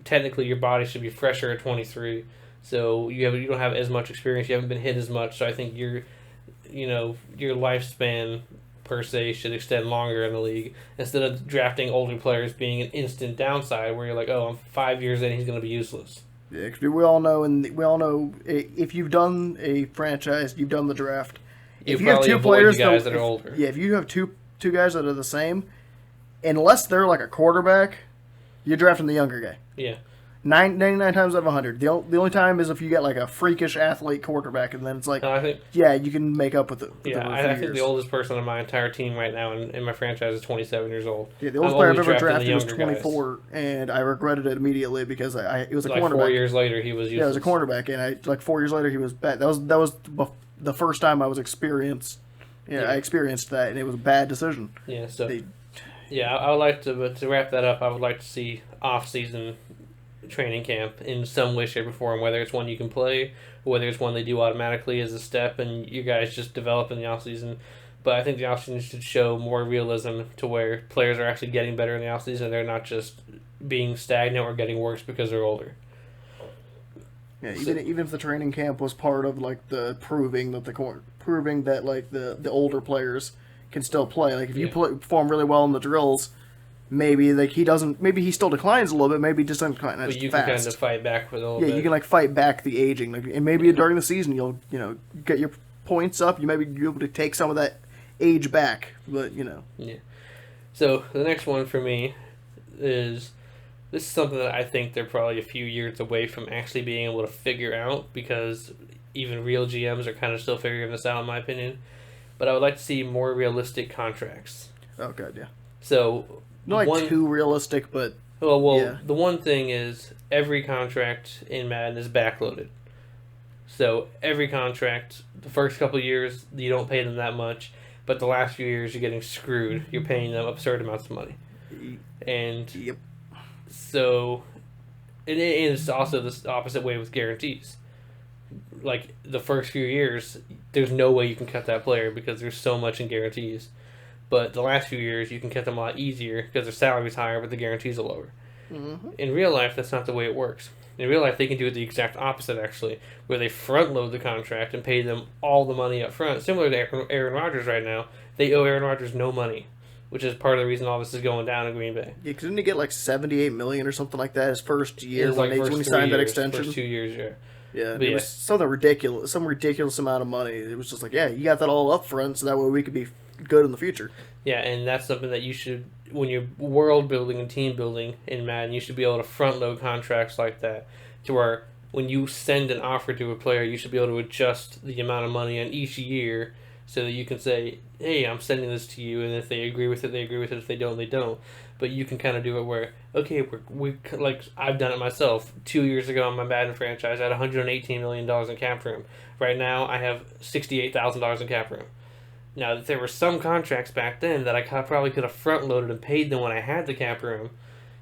S1: technically your body should be fresher at 23. So you don't have as much experience, you haven't been hit as much. So I think your lifespan per se should extend longer in the league, instead of drafting older players being an instant downside where you're like, I'm 5 years in, he's going to be useless.
S2: Yeah, because we all know if you've done a franchise, you've done the draft. If you have 2 players
S1: that are older.
S2: Yeah, if you have two guys that are the same, unless they're a quarterback, you're drafting the younger guy.
S1: Yeah.
S2: 99 times out of 100. The only time is if you get like a freakish athlete quarterback, and then it's like,
S1: No, I think
S2: yeah, you can make up with it.
S1: I think the oldest person on my entire team right now in my franchise is 27 years old.
S2: Yeah, the oldest player I've ever drafted was 24, and I regretted it immediately because it was a cornerback.
S1: 4 years later, he was useless.
S2: Yeah, it was a cornerback, and 4 years later, he was bad. That was the first time I experienced that, and it was a bad decision.
S1: Yeah, so I would like to wrap that up. I would like to see off-season training camp in some way, shape, or form, whether it's one you can play, or whether it's one they do automatically as a step, and you guys just develop in the off-season. But I think the off-season should show more realism to where players are actually getting better in the off-season. They're not just being stagnant or getting worse because they're older.
S2: Yeah, even if the training camp was part of like the proving that the older players can still play. Like if you perform really well in the drills, maybe he still declines a little bit. Maybe he just doesn't decline as fast.
S1: But you can kind of fight back with a little bit.
S2: Yeah, you can like fight back the aging, and maybe during the season you'll get your points up. You maybe be able to take some of that age back, but
S1: Yeah. So the next one for me is. This is something that I think they're probably a few years away from actually being able to figure out, because even real GMs are kind of still figuring this out, in my opinion. But I would like to see more realistic contracts.
S2: Oh, God, yeah.
S1: So,
S2: not like too realistic, but...
S1: Well,
S2: yeah.
S1: The one thing is every contract in Madden is backloaded. So, every contract, the first couple of years, you don't pay them that much, but the last few years, you're getting screwed. You're paying them absurd amounts of money. And...
S2: Yep.
S1: So, and it's also the opposite way with guarantees. Like, the first few years, there's no way you can cut that player because there's so much in guarantees. But the last few years, you can cut them a lot easier because their salary's higher, but the guarantees are lower.
S2: Mm-hmm. In
S1: real life, that's not the way it works. In real life, they can do it the exact opposite, actually, where they front-load the contract and pay them all the money up front. Similar to Aaron Rodgers right now, they owe Aaron Rodgers no money, which is part of the reason all this is going down in Green Bay.
S2: Yeah, because didn't he get like $78 million or something like that his first year when he signed that extension?
S1: First 2 years, yeah.
S2: Yeah, it was something ridiculous, some ridiculous amount of money. It was just like, yeah, you got that all up front, so that way we could be good in the future.
S1: Yeah, and that's something that you should, when you're world building and team building in Madden, you should be able to front load contracts like that, to where when you send an offer to a player, you should be able to adjust the amount of money on each year, so that you can say, hey, I'm sending this to you, and if they agree with it, they agree with it. If they don't, they don't. But you can kind of do it where, okay, we like I've done it myself. 2 years ago on my Madden franchise, I had $118 million in cap room. Right now, I have $68,000 in cap room. Now, there were some contracts back then that I probably could have front-loaded and paid them when I had the cap room,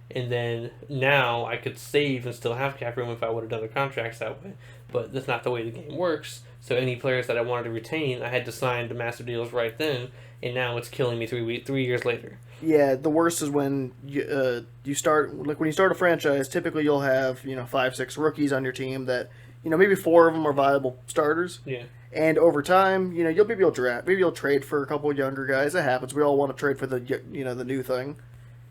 S1: and then now I could save and still have cap room if I would have done the contracts that way. But that's not the way the game works. So any players that I wanted to retain, I had to sign the massive deals right then, and now it's killing me 3 years later.
S2: Yeah, the worst is when you start, like when you start a franchise, typically you'll have 5-6 rookies on your team that maybe 4 of them are viable starters.
S1: Yeah.
S2: And over time, you'll maybe you'll trade for a couple of younger guys. That happens. We all want to trade for the the new thing,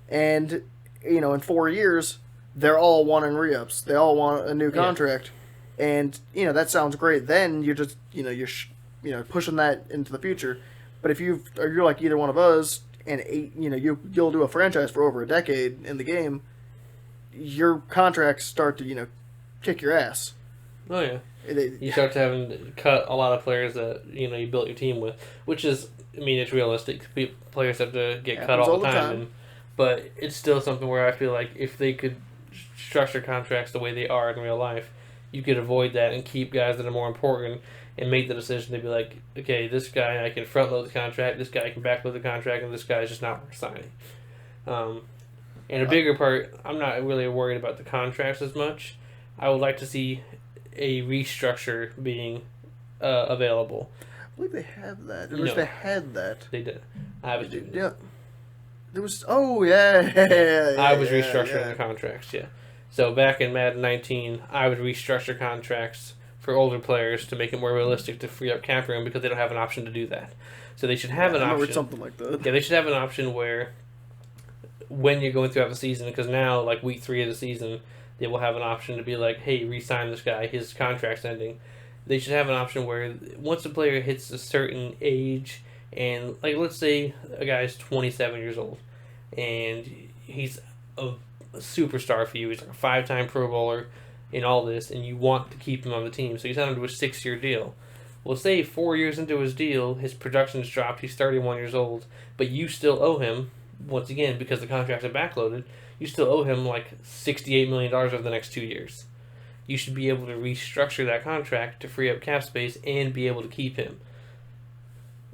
S2: and in 4 years, they're all wanting re-ups. They all want a new contract. Yeah. And, that sounds great. Then you're just, you're pushing that into the future. But if you're like either one of us, and you'll do a franchise for over a decade in the game, your contracts start to, kick your ass.
S1: Oh, yeah. You start to having to cut a lot of players that, you built your team with, which is, it's realistic. Players have to get cut all the time. But it's still something where I feel like if they could structure contracts the way they are in real life, you could avoid that and keep guys that are more important and make the decision to be like, okay, this guy I can front load the contract, this guy I can back load the contract, and this guy is just not worth signing. And a bigger part, I'm not really worried about the contracts as much. I would like to see a restructure being available.
S2: I believe they have that. They had that.
S1: They did. I haven't done it.
S2: Yeah. There was. Oh yeah.
S1: I was restructuring the contracts. Yeah. So back in Madden 19, I would restructure contracts for older players to make it more realistic to free up cap room because they don't have an option to do that. So they should have an option.
S2: Or something like that.
S1: Yeah, they should have an option where when you're going throughout the season, because now like week 3 of the season, they will have an option to be like, hey, re-sign this guy. His contract's ending. They should have an option where once a player hits a certain age, and like let's say a guy's 27 years old, and he's a superstar for you. He's like a 5-time Pro Bowler in all this, and you want to keep him on the team. So you signed him to a 6-year deal. Well, say 4 years into his deal, his production's dropped, he's 31 years old, but you still owe him, once again, because the contracts are backloaded, you still owe him like $68 million over the next 2 years. You should be able to restructure that contract to free up cap space and be able to keep him.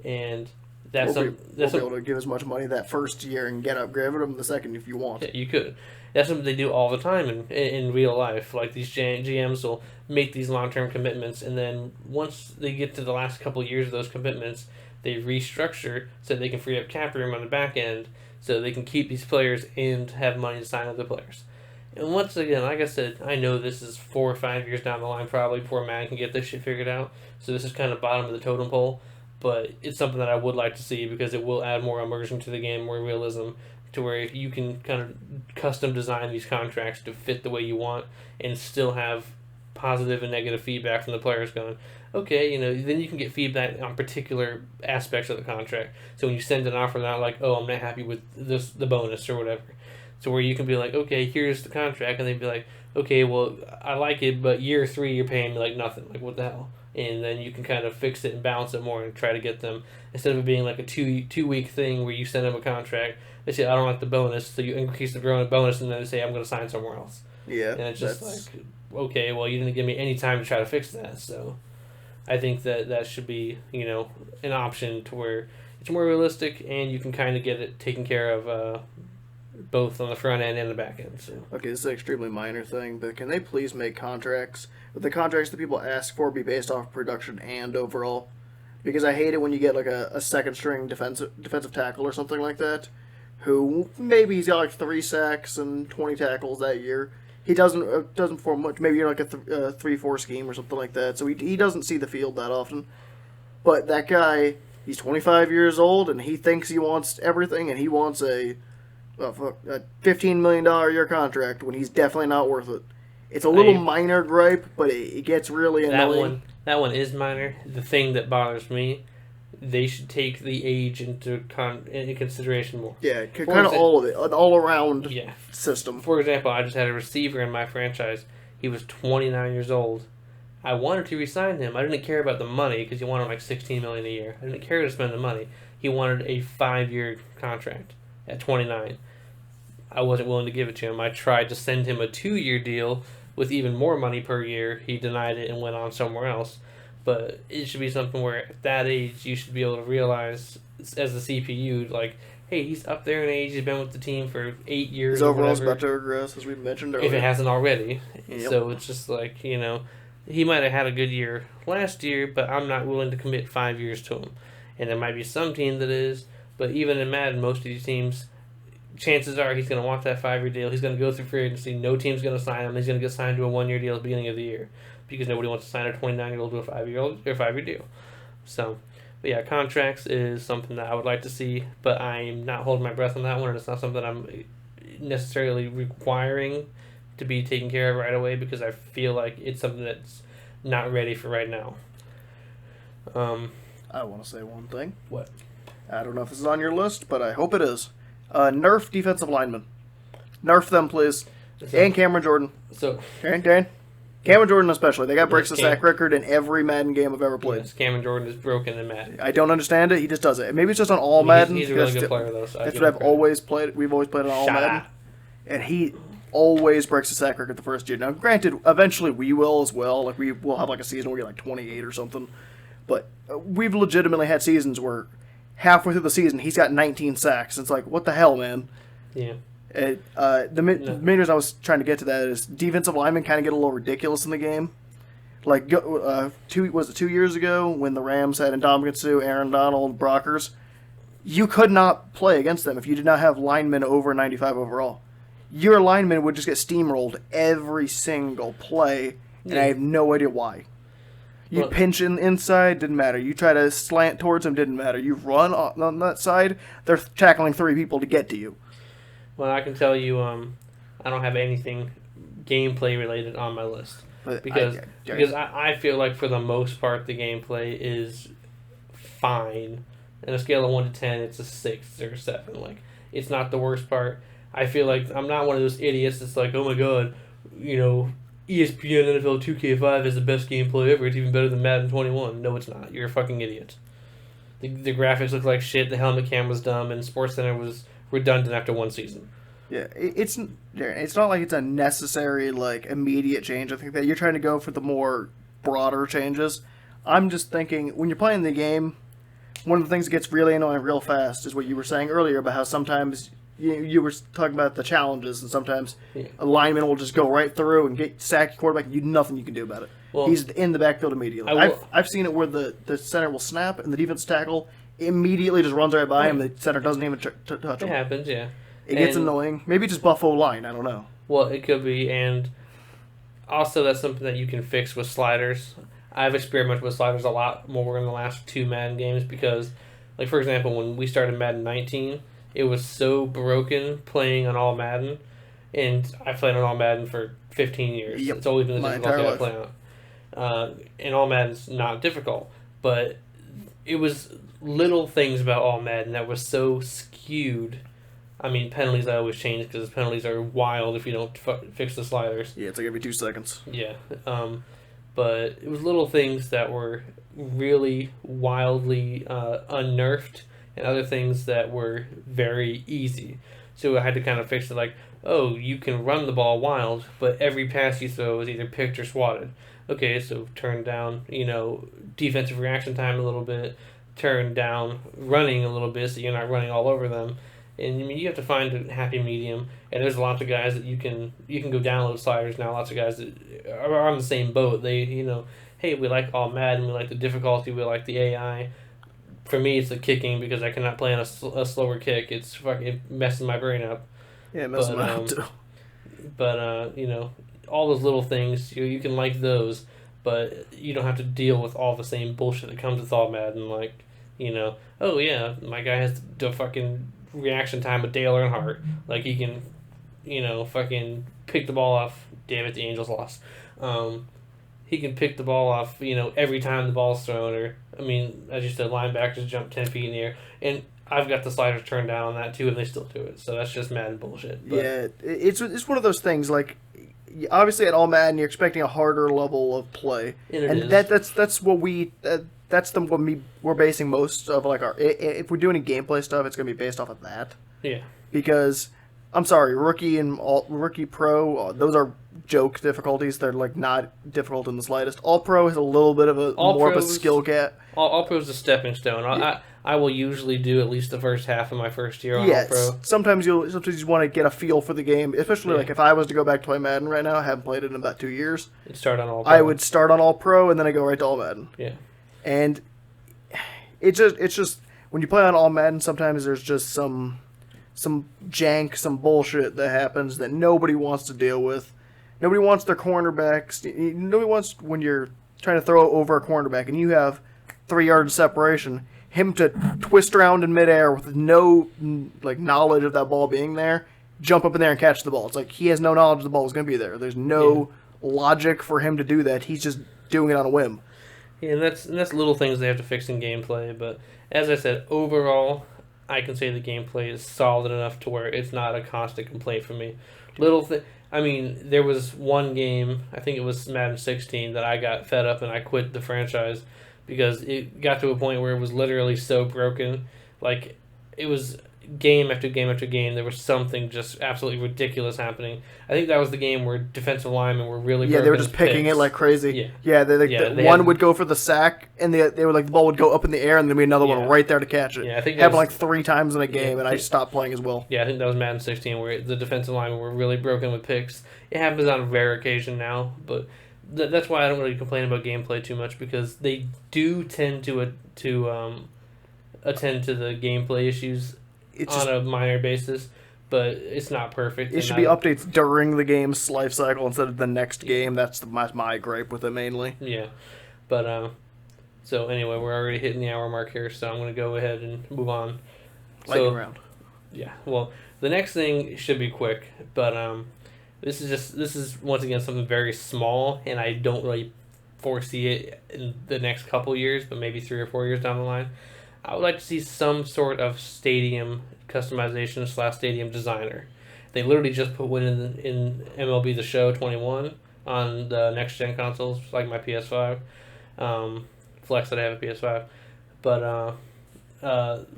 S1: And that's
S2: we'll be able to give as much money that first year and get upgraded him the second if you want.
S1: Yeah, you could. That's something they do all the time in real life. Like these GMs will make these long-term commitments, and then once they get to the last couple of years of those commitments, they restructure so they can free up cap room on the back end so they can keep these players and have money to sign other players. And once again, like I said, I know this is 4 or 5 years down the line probably before Madden can get this shit figured out. So this is kind of bottom of the totem pole, but it's something that I would like to see because it will add more immersion to the game, more realism, to where you can kind of custom design these contracts to fit the way you want and still have positive and negative feedback from the players going, okay, then you can get feedback on particular aspects of the contract. So when you send an offer, they're not like, oh, I'm not happy with the bonus or whatever. So where you can be like, okay, here's the contract, and they'd be like, okay, well, I like it, but year 3 you're paying me like nothing. Like, what the hell? And then you can kind of fix it and balance it more and try to get them, instead of it being like a two-week thing where you send them a contract, they say, I don't like the bonus, so you increase the bonus, and then they say, I'm going to sign somewhere else.
S2: Yeah.
S1: And it's just like, okay, well, you didn't give me any time to try to fix that, so I think that should be, an option to where it's more realistic and you can kind of get it taken care of both on the front end and the back end. So.
S2: Okay, this is an extremely minor thing, but can they please make contracts, but the contracts that people ask for be based off production and overall? Because I hate it when you get like a second string defensive tackle or something like that, who maybe he's got like 3 sacks and 20 tackles that year. He doesn't perform much. Maybe you're like a 3-4 scheme or something like that, so he doesn't see the field that often. But that guy, he's 25 years old, and he thinks he wants everything, and he wants a $15 million a year contract when he's definitely not worth it. It's a little minor gripe, but it gets really annoying.
S1: That one is minor. The thing that bothers me, they should take the age into consideration more.
S2: Yeah, kind of all of it, an all-around system.
S1: For example, I just had a receiver in my franchise. He was 29 years old. I wanted to re-sign him. I didn't care about the money because he wanted like $16 million a year. I didn't care to spend the money. He wanted a 5-year contract at 29. I wasn't willing to give it to him. I tried to send him a 2-year deal with even more money per year. He denied it and went on somewhere else. But it should be something where at that age you should be able to realize as the CPU, like, hey, he's up there in age. He's been with the team for 8 years.
S2: His overall's about to regress, as we mentioned earlier.
S1: If it hasn't already.
S2: Yep.
S1: So it's just like, he might have had a good year last year, but I'm not willing to commit 5 years to him. And there might be some team that is, but even in Madden, most of these teams, chances are he's going to want that 5-year deal. He's going to go through free agency. No team's going to sign him. He's going to get signed to a 1-year deal at the beginning of the year because nobody wants to sign a 29-year-old to a 5-year deal. So, but yeah, contracts is something that I would like to see, but I'm not holding my breath on that one, and it's not something I'm necessarily requiring to be taken care of right away because I feel like it's something that's not ready for right now.
S2: I want to say one thing.
S1: What?
S2: I don't know if this is on your list, but I hope it is. Nerf defensive linemen. Nerf them, please. And Cameron Jordan. Dan? Cameron Jordan especially. They got breaks the sack record in every Madden game I've ever played.
S1: Yes, Cameron Jordan is broken in Madden.
S2: I don't understand it. He just does it. Maybe it's just on all Madden.
S1: He's a really good player, though. So
S2: that's what I've always played. We've always played on all Madden. And he always breaks the sack record the first year. Now, granted, eventually we will as well. Like, we will have like a season where we get like 28 or something. But we've legitimately had seasons where halfway through the season, he's got 19 sacks. It's like, what the hell, man?
S1: Yeah.
S2: The main reason I was trying to get to that is defensive linemen kind of get a little ridiculous in the game. Like, 2 years ago when the Rams had Ndamukong Suh, Aaron Donald, Brockers, you could not play against them if you did not have linemen over 95 overall. Your linemen would just get steamrolled every single play, and I have no idea why. You pinch inside, didn't matter. You try to slant towards them, didn't matter. You run on that side, they're tackling 3 people to get to you.
S1: Well, I can tell you, I don't have anything gameplay related on my list because I feel like for the most part the gameplay is fine. On a scale of 1 to 10, it's a 6 or a 7. Like, it's not the worst part. I feel like I'm not one of those idiots that's like, oh my god, ESPN NFL 2K5 is the best gameplay ever. It's even better than Madden 21. No, it's not. You're a fucking idiot. The graphics look like shit. The helmet cam was dumb, and SportsCenter was redundant after one season.
S2: Yeah, it's not like it's a necessary like immediate change. I think that you're trying to go for the more broader changes. I'm just thinking when you're playing the game, one of the things that gets really annoying real fast is what you were saying earlier about how sometimes you were talking about the challenges, and sometimes a lineman will just go right through and get sack your quarterback, and nothing you can do about it. Well, he's in the backfield immediately. I've seen it where the center will snap and the defense tackle immediately just runs right by him. The center doesn't even touch him.
S1: It happens, yeah.
S2: It gets annoying. Maybe just Buffalo line. I don't know.
S1: Well, it could be, and also that's something that you can fix with sliders. I've experimented with sliders a lot more in the last 2 Madden games because, like, for example, when we started Madden 19, it was so broken playing on all Madden, and I played on all Madden for 15 years. Yep. It's always been the difficulty I play on. And all Madden's not difficult, but it was little things about all Madden that was so skewed. I mean, penalties I always change because penalties are wild if you don't fix the sliders.
S2: Yeah, it's like every 2 seconds.
S1: Yeah. But it was little things that were really wildly unnerfed and other things that were very easy. So I had to kind of fix it like, oh, you can run the ball wild, but every pass you throw is either picked or swatted. Okay, so turn down, defensive reaction time a little bit, turn down running a little bit so you're not running all over them. And I mean, you have to find a happy medium. And there's lots of guys that you can go download sliders now. Lots of guys that are on the same boat. They, hey, we like all Madden, we like the difficulty, we like the AI. For me, it's the kicking because I cannot play on a slower kick. It's fucking messing my brain up.
S2: Yeah, it messes my up too.
S1: But all those little things, you can like those, but you don't have to deal with all the same bullshit that comes with all Madden. Like, oh yeah, my guy has the fucking reaction time with Dale Earnhardt. Like, he can, fucking pick the ball off. Damn it, the Angels lost. He can pick the ball off, every time the ball's thrown. Or, I mean, as you said, linebackers jump 10 feet in the air. And I've got the sliders turned down on that too, and they still do it. So that's just Madden bullshit. But
S2: yeah, it's one of those things, like, obviously at all Madden, you're expecting a harder level of play. And that's what we... That's what we're basing most of, like, our... If we're doing any gameplay stuff, it's going to be based off of that.
S1: Yeah.
S2: Because, I'm sorry, Rookie and Rookie Pro, those are joke difficulties. They're, like, not difficult in the slightest. All Pro has a little bit of more of a skill gap.
S1: All Pro is a stepping stone. Yeah. I will usually do at least the first half of my first year on All Pro.
S2: Sometimes you want to get a feel for the game, especially like if I was to go back to play Madden right now, I haven't played it in about 2 years.
S1: You'd start on All Pro.
S2: I would start on All Pro, and then I go right to All Madden.
S1: Yeah.
S2: And it's just when you play on All Madden, sometimes there's just some jank, some bullshit that happens that nobody wants to deal with. Nobody wants their cornerbacks. Nobody wants, when you're trying to throw over a cornerback and you have 3 yards separation, him to twist around in midair with no knowledge of that ball being there, jump up in there and catch the ball. It's like he has no knowledge the ball is going to be there. There's no logic for him to do that. He's just doing it on a whim.
S1: Yeah, and that's little things they have to fix in gameplay. But as I said, overall, I can say the gameplay is solid enough to where it's not a constant complaint for me. I mean, there was one game, I think it was Madden 16, that I got fed up and I quit the franchise because it got to a point where it was literally so broken. Like, it was game after game after game, there was something just absolutely ridiculous happening. I think that was the game where defensive linemen were really broken.
S2: Yeah, they were just picking it like crazy. One would go for the sack, and they were like, the ball would go up in the air, and then there'd be another one right there to catch it.
S1: Yeah, I think
S2: it happened like 3 times in a game, and I stopped playing as well.
S1: Yeah, I think that was Madden 16, where the defensive linemen were really broken with picks. It happens on a rare occasion now, but that's why I don't really complain about gameplay too much, because they do tend to attend to the gameplay issues on a minor basis, but it's not perfect.
S2: It should be updates during the game's life cycle instead of the next game. That's my gripe with it mainly.
S1: Yeah, but so anyway, we're already hitting the hour mark here, so I'm going to go ahead and move on.
S2: Lightning round.
S1: Yeah, well, the next thing should be quick, but this is once again something very small, and I don't really foresee it in the next couple years, but maybe 3 or 4 years down the line. I would like to see some sort of stadium customization / stadium designer. They literally just put one in MLB The Show 21 on the next gen consoles, like my PS5. Flex that I have a PS5, but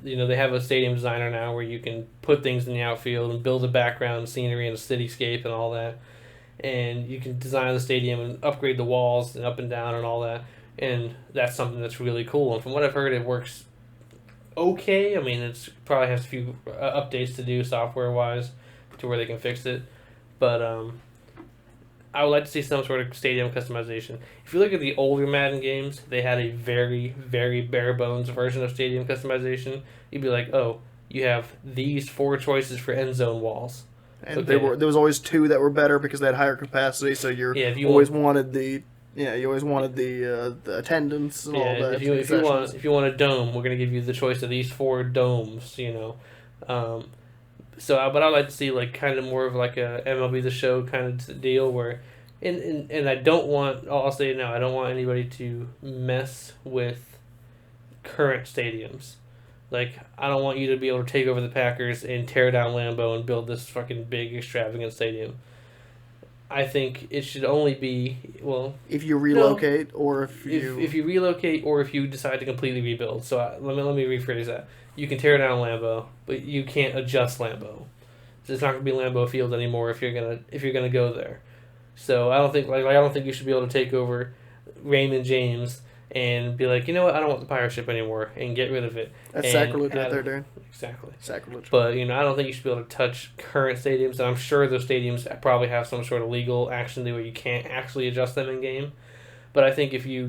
S1: they have a stadium designer now where you can put things in the outfield and build a background scenery and a cityscape and all that, and you can design the stadium and upgrade the walls and up and down and all that, and that's something that's really cool. And from what I've heard, it works okay. I mean, it's probably has a few updates to do software wise to where they can fix it, but I would like to see some sort of stadium customization. If you look at the older Madden games, they had a very, very bare bones version of stadium customization. You'd be like, oh, you have these 4 choices for end zone walls.
S2: And okay. There was always 2 that were better because they had higher capacity, so you always wanted the attendance and all that.
S1: If you want a dome, we're gonna give you the choice of these 4 domes, but I'd like to see like kind of more of like a MLB The Show kind of deal where, and I don't want, I'll say it now, I don't want anybody to mess with current stadiums. Like, I don't want you to be able to take over the Packers and tear down Lambeau and build this fucking big extravagant stadium. I think it should only be, well...
S2: If you relocate, or
S1: if you relocate, or if you decide to completely rebuild. So let me rephrase that. You can tear down Lambeau, but you can't adjust Lambeau. So it's not going to be Lambeau Field anymore if you're gonna go there. So I don't think you should be able to take over Raymond James and be like, you know what, I don't want the pirate ship anymore, and get rid of it.
S2: That's sacrilege right there, Darren.
S1: Exactly.
S2: Sacrilege.
S1: But, I don't think you should be able to touch current stadiums, and I'm sure those stadiums probably have some sort of legal action where you can't actually adjust them in-game. But I think if you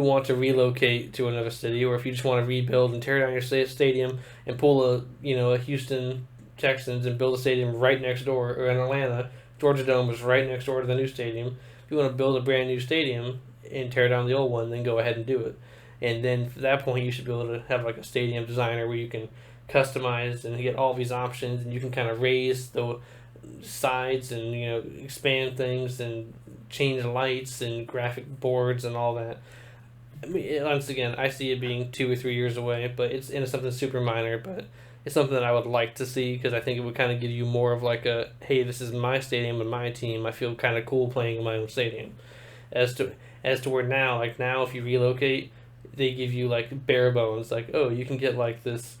S1: want to relocate to another city, or if you just want to rebuild and tear down your stadium and pull a Houston Texans and build a stadium right next door, or in Atlanta, Georgia Dome is right next door to the new stadium. If you want to build a brand new stadium and tear down the old one, then go ahead and do it. And then at that point, you should be able to have like a stadium designer where you can customize and get all these options, and you can kind of raise the sides and expand things and change lights and graphic boards and all that. I mean, once again, I see it being 2 or 3 years away, but it's something super minor, but it's something that I would like to see, because I think it would kind of give you more of like a, hey, this is my stadium and my team. I feel kind of cool playing in my own stadium. As to where now if you relocate, they give you like bare bones, like, oh, you can get like this,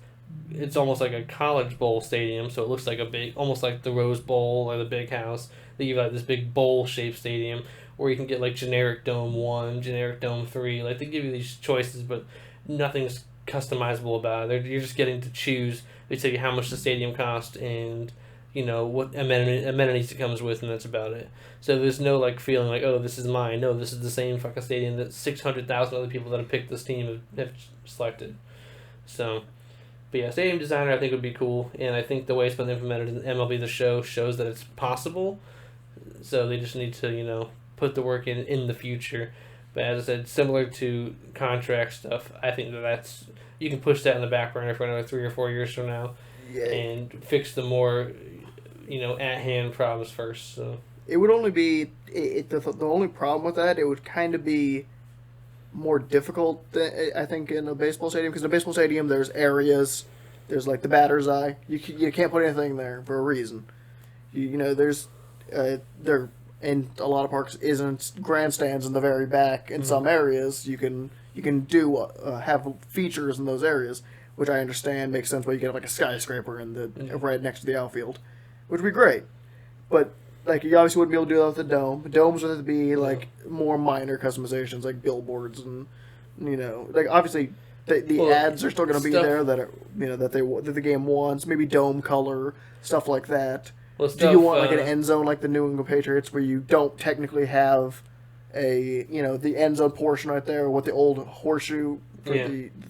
S1: it's almost like a college bowl stadium, so it looks like a big, almost like the Rose Bowl or the Big House. They give you like this big bowl shaped stadium, or you can get like generic Dome 1, generic Dome 3. Like, they give you these choices, but nothing's customizable about it. You're just getting to choose. They tell you how much the stadium costs and what amenities it comes with, and that's about it. So there's no like feeling like, oh, this is mine. No, this is the same fucking stadium that 600,000 other people that have picked this team have selected. So, but yeah, stadium designer I think would be cool, and I think the way it's been implemented in MLB The Show shows that it's possible. So they just need to put the work in the future. But as I said, similar to contract stuff, I think that's you can push that in the back burner for another 3 or 4 years from now, and fix the more at hand problems first. So
S2: it would only be the only problem with that. It would kind of be more difficult, I think, in a baseball stadium, because in a baseball stadium there's areas, there's like the batter's eye. You can't put anything there for a reason. There's there in a lot of parks isn't grandstands in the very back. In some areas you can do have features in those areas, which I understand makes sense. Where you get like a skyscraper in the right next to the outfield, which would be great. But like, you obviously wouldn't be able to do that with the dome. Domes would have to be like more minor customizations, like billboards and like obviously the ads are still going to be there that are, that the game wants. Maybe dome color, stuff like that. Do you want like an end zone like the New England Patriots, where you don't technically have the end zone portion right there, what the old horseshoe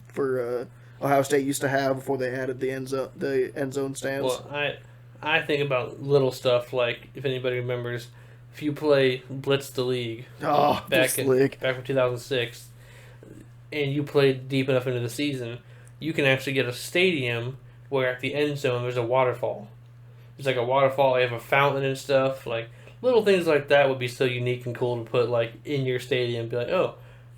S2: for Ohio State used to have before they added the end zone stands?
S1: Well, I think about little stuff like, if anybody remembers, if you play Blitz the League back in 2006, and you played deep enough into the season, you can actually get a stadium where at the end zone there's a waterfall. It's like a waterfall. They have a fountain and stuff. Like, little things like that would be so unique and cool to put like in your stadium. Be like, oh,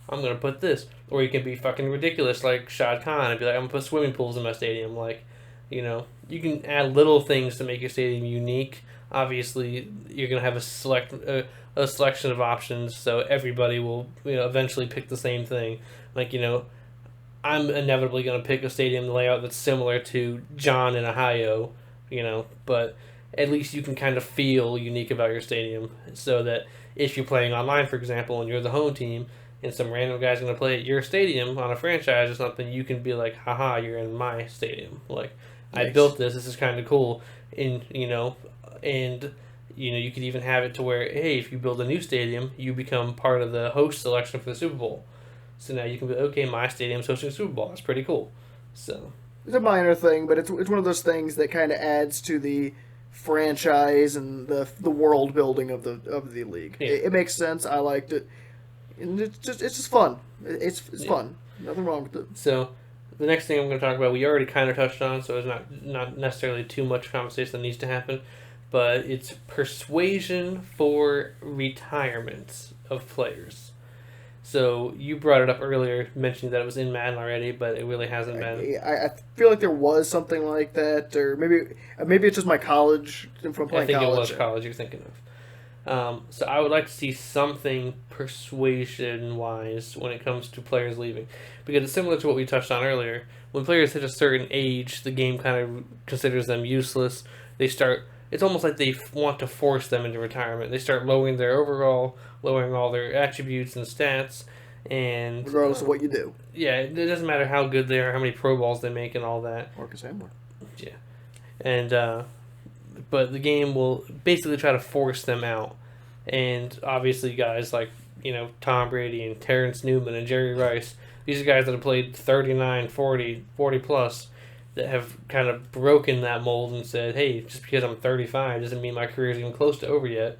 S1: I'm gonna put this. Or you can be fucking ridiculous like Shad Khan and be like, I'm gonna put swimming pools in my stadium. Like, you can add little things to make your stadium unique. Obviously, you're going to have a selection of options, so everybody will eventually pick the same thing. Like I'm inevitably going to pick a stadium layout that's similar to John in Ohio, but at least you can kind of feel unique about your stadium, so that if you're playing online, for example, and you're the home team, and some random guy's going to play at your stadium on a franchise or something, you can be like, haha, you're in my stadium. Like, nice. I built this. This is kind of cool. And you could even have it to where, hey, if you build a new stadium, you become part of the host selection for the Super Bowl. So now you can be, okay, my stadium's hosting the Super Bowl. That's pretty cool. So
S2: it's a minor thing, but it's one of those things that kind of adds to the franchise and the world building of the league. Yeah. It makes sense. I liked it. And it's just fun. It's fun. Nothing wrong with it.
S1: So, the next thing I'm going to talk about, we already kind of touched on, so it's not necessarily too much conversation that needs to happen, but it's persuasion for retirement of players. So, you brought it up earlier, mentioning that it was in Madden already, but it really hasn't been.
S2: I feel like there was something like that, or maybe it's just my college from playing college.
S1: I think it was college you're thinking of. So I would like to see something persuasion-wise when it comes to players leaving. Because it's similar to what we touched on earlier. When players hit a certain age, the game kind of considers them useless. It's almost like they want to force them into retirement. They start lowering their overall, lowering all their attributes and stats. And
S2: regardless of what you do.
S1: Yeah, it doesn't matter how good they are, how many Pro Bowls they make and all that.
S2: Or Cassandra.
S1: Yeah. And, but the game will basically try to force them out. And obviously guys like, Tom Brady and Terrence Newman and Jerry Rice, these are guys that have played 39, 40 plus, that have kind of broken that mold and said, hey, just because I'm 35 doesn't mean my career is even close to over yet.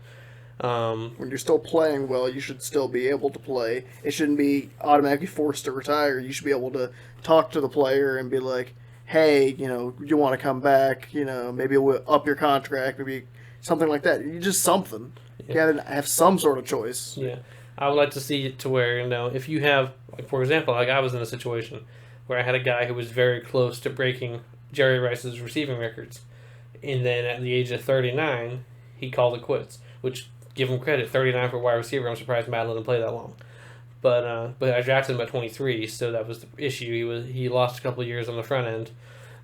S2: When you're still playing well, you should still be able to play. It shouldn't be automatically forced to retire. You should be able to talk to the player and be like, hey, you want to come back, maybe we'll up your contract, maybe something like that. Just something. Yeah. You gotta have some sort of choice.
S1: Yeah. I would like to see it to where, if you have, like, for example, like I was in a situation where I had a guy who was very close to breaking Jerry Rice's receiving records. And then at the age of 39, he called it quits, which, give him credit, 39 for wide receiver. I'm surprised Matt let him play that long. But I drafted him at 23, so that was the issue. He lost a couple of years on the front end.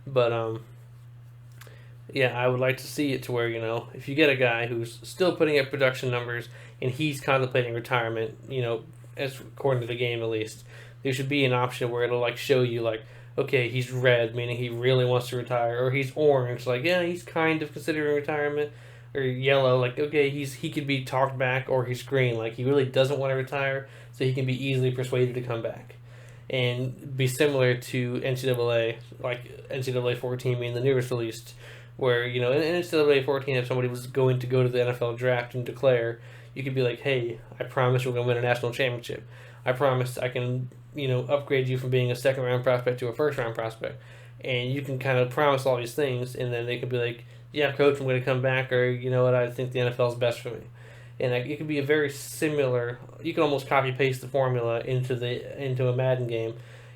S1: But, yeah, I would like to see it to where, if you get a guy who's still putting up production numbers and he's contemplating retirement, as according to the game at least, there should be an option where it'll, show you, okay, he's red, meaning he really wants to retire, or he's orange, yeah, he's kind of considering retirement, or yellow, okay, he could be talked back, or he's green, he really doesn't want to retire, so he can be easily persuaded to come back. And be similar to NCAA, NCAA 14 being the newest released, where, in NCAA 14, if somebody was going to go to the NFL draft and declare, you could be like, hey, I promise we're going to win a national championship. I promise I can, upgrade you from being a second-round prospect to a first-round prospect. And you can kind of promise all these things, and then they could be like, yeah, coach, I'm going to come back, or, you know what, I think the NFL is best for me. And it could be a very similar, you can almost copy-paste the formula into a Madden game.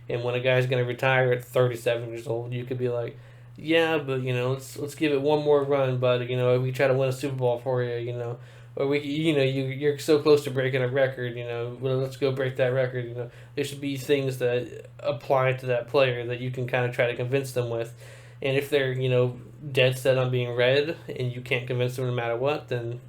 S1: And when a guy's going to retire at 37 years old, you could be like, yeah, but, let's give it one more run, bud. We try to win a Super Bowl for you, or you're so close to breaking a record, well, let's go break that record, There should be things that apply to that player that you can kind of try to convince them with. And if they're, dead set on being red and you can't convince them no matter what, then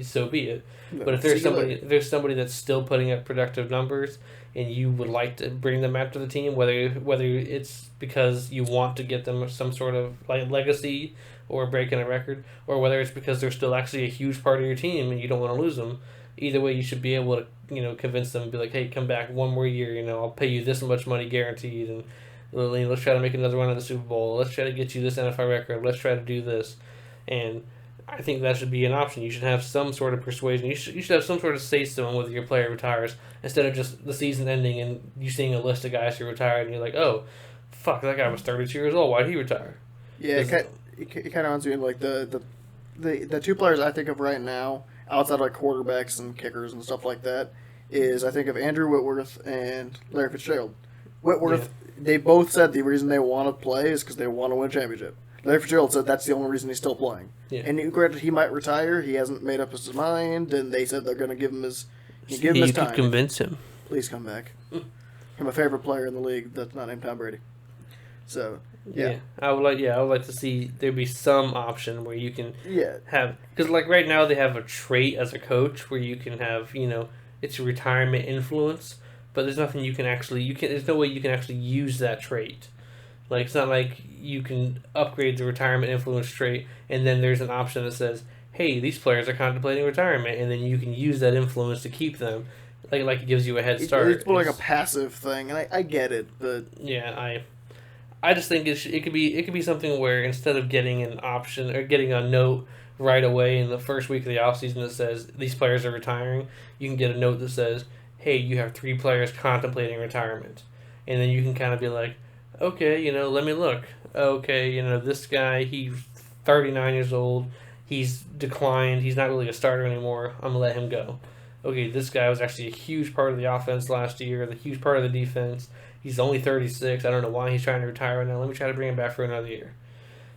S1: so be it. But if there's somebody that's still putting up productive numbers and you would like to bring them after the team, whether it's because you want to get them some sort of legacy or breaking a record, or whether it's because they're still actually a huge part of your team and you don't want to lose them, either way you should be able to convince them and be like, hey, come back one more year, I'll pay you this much money guaranteed, and let's try to make another run of the Super Bowl, let's try to get you this NFL record, let's try to do this. And I think that should be an option. You should have some sort of persuasion. You should have some sort of say-so on whether your player retires, instead of just the season ending and you seeing a list of guys who retired and you're like, oh, fuck, that guy was 32 years old. Why'd he retire?
S2: Yeah, it kind of reminds me of the two players I think of right now, outside of quarterbacks and kickers and stuff like that, is I think of Andrew Whitworth and Larry Fitzgerald. Whitworth, They both said the reason they want to play is because they want to win a championship. Larry Fitzgerald said that's the only reason he's still playing.
S1: Yeah.
S2: And granted, he might retire. He hasn't made up his mind, and they said they're going to give him his time.
S1: You could convince him.
S2: Please come back. I'm a favorite player in the league that's not named Tom Brady. So yeah.
S1: I would like to see there be some option where you can have, because like right now they have a trait as a coach where you can have, it's a retirement influence, but there's nothing you can actually there's no way you can actually use that trait. Like, it's not like you can upgrade the retirement influence trait and then there's an option that says, hey, these players are contemplating retirement, and then you can use that influence to keep them. Like it gives you a head start.
S2: It's more like a passive thing, and I get it, but
S1: yeah, I just think it could be something where instead of getting an option or getting a note right away in the first week of the offseason that says these players are retiring, you can get a note that says, hey, you have 3 players contemplating retirement, and then you can kind of be like, okay, let me look. Okay, this guy, he's 39 years old. He's declined. He's not really a starter anymore. I'm going to let him go. Okay, this guy was actually a huge part of the offense last year, the huge part of the defense. He's only 36. I don't know why he's trying to retire right now. Let me try to bring him back for another year.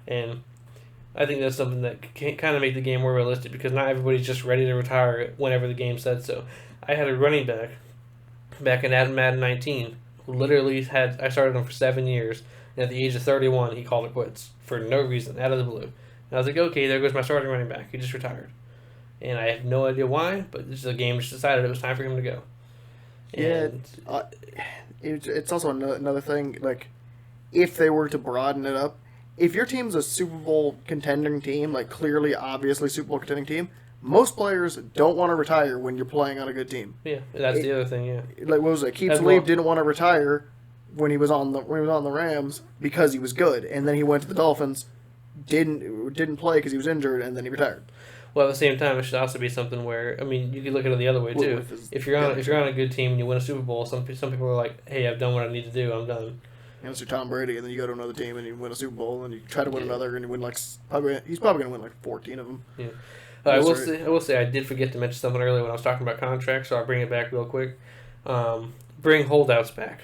S1: And I think that's something that can kind of make the game more realistic, because not everybody's just ready to retire whenever the game said so. I had a running back in Madden 19. Literally I started him for 7 years, and at the age of 31, he called it quits for no reason, out of the blue. And I was like, okay, there goes my starting running back. He just retired. And I have no idea why, but the game just decided it was time for him to go. And
S2: it's also another thing, like, if they were to broaden it up, if your team's a Super Bowl contending team, like clearly, obviously Super Bowl contending team, most players don't want to retire when you're playing on a good team.
S1: Yeah, that's the other thing. Yeah,
S2: like what was it? Keith Talib didn't want to retire when he was on the Rams because he was good, and then he went to the Dolphins, didn't play because he was injured, and then he retired.
S1: Well, at the same time, it should also be something where, I mean, you could look at it the other way too. If you're on a good team and you win a Super Bowl, some people are like, hey, I've done what I need to do, I'm done.
S2: Unless you're Tom Brady, and then you go to another team and you win a Super Bowl, and you try to win another, and you win he's probably going to win like 14 of them.
S1: Yeah. I will say I did forget to mention something earlier when I was talking about contracts, so I'll bring it back real quick. Bring holdouts back.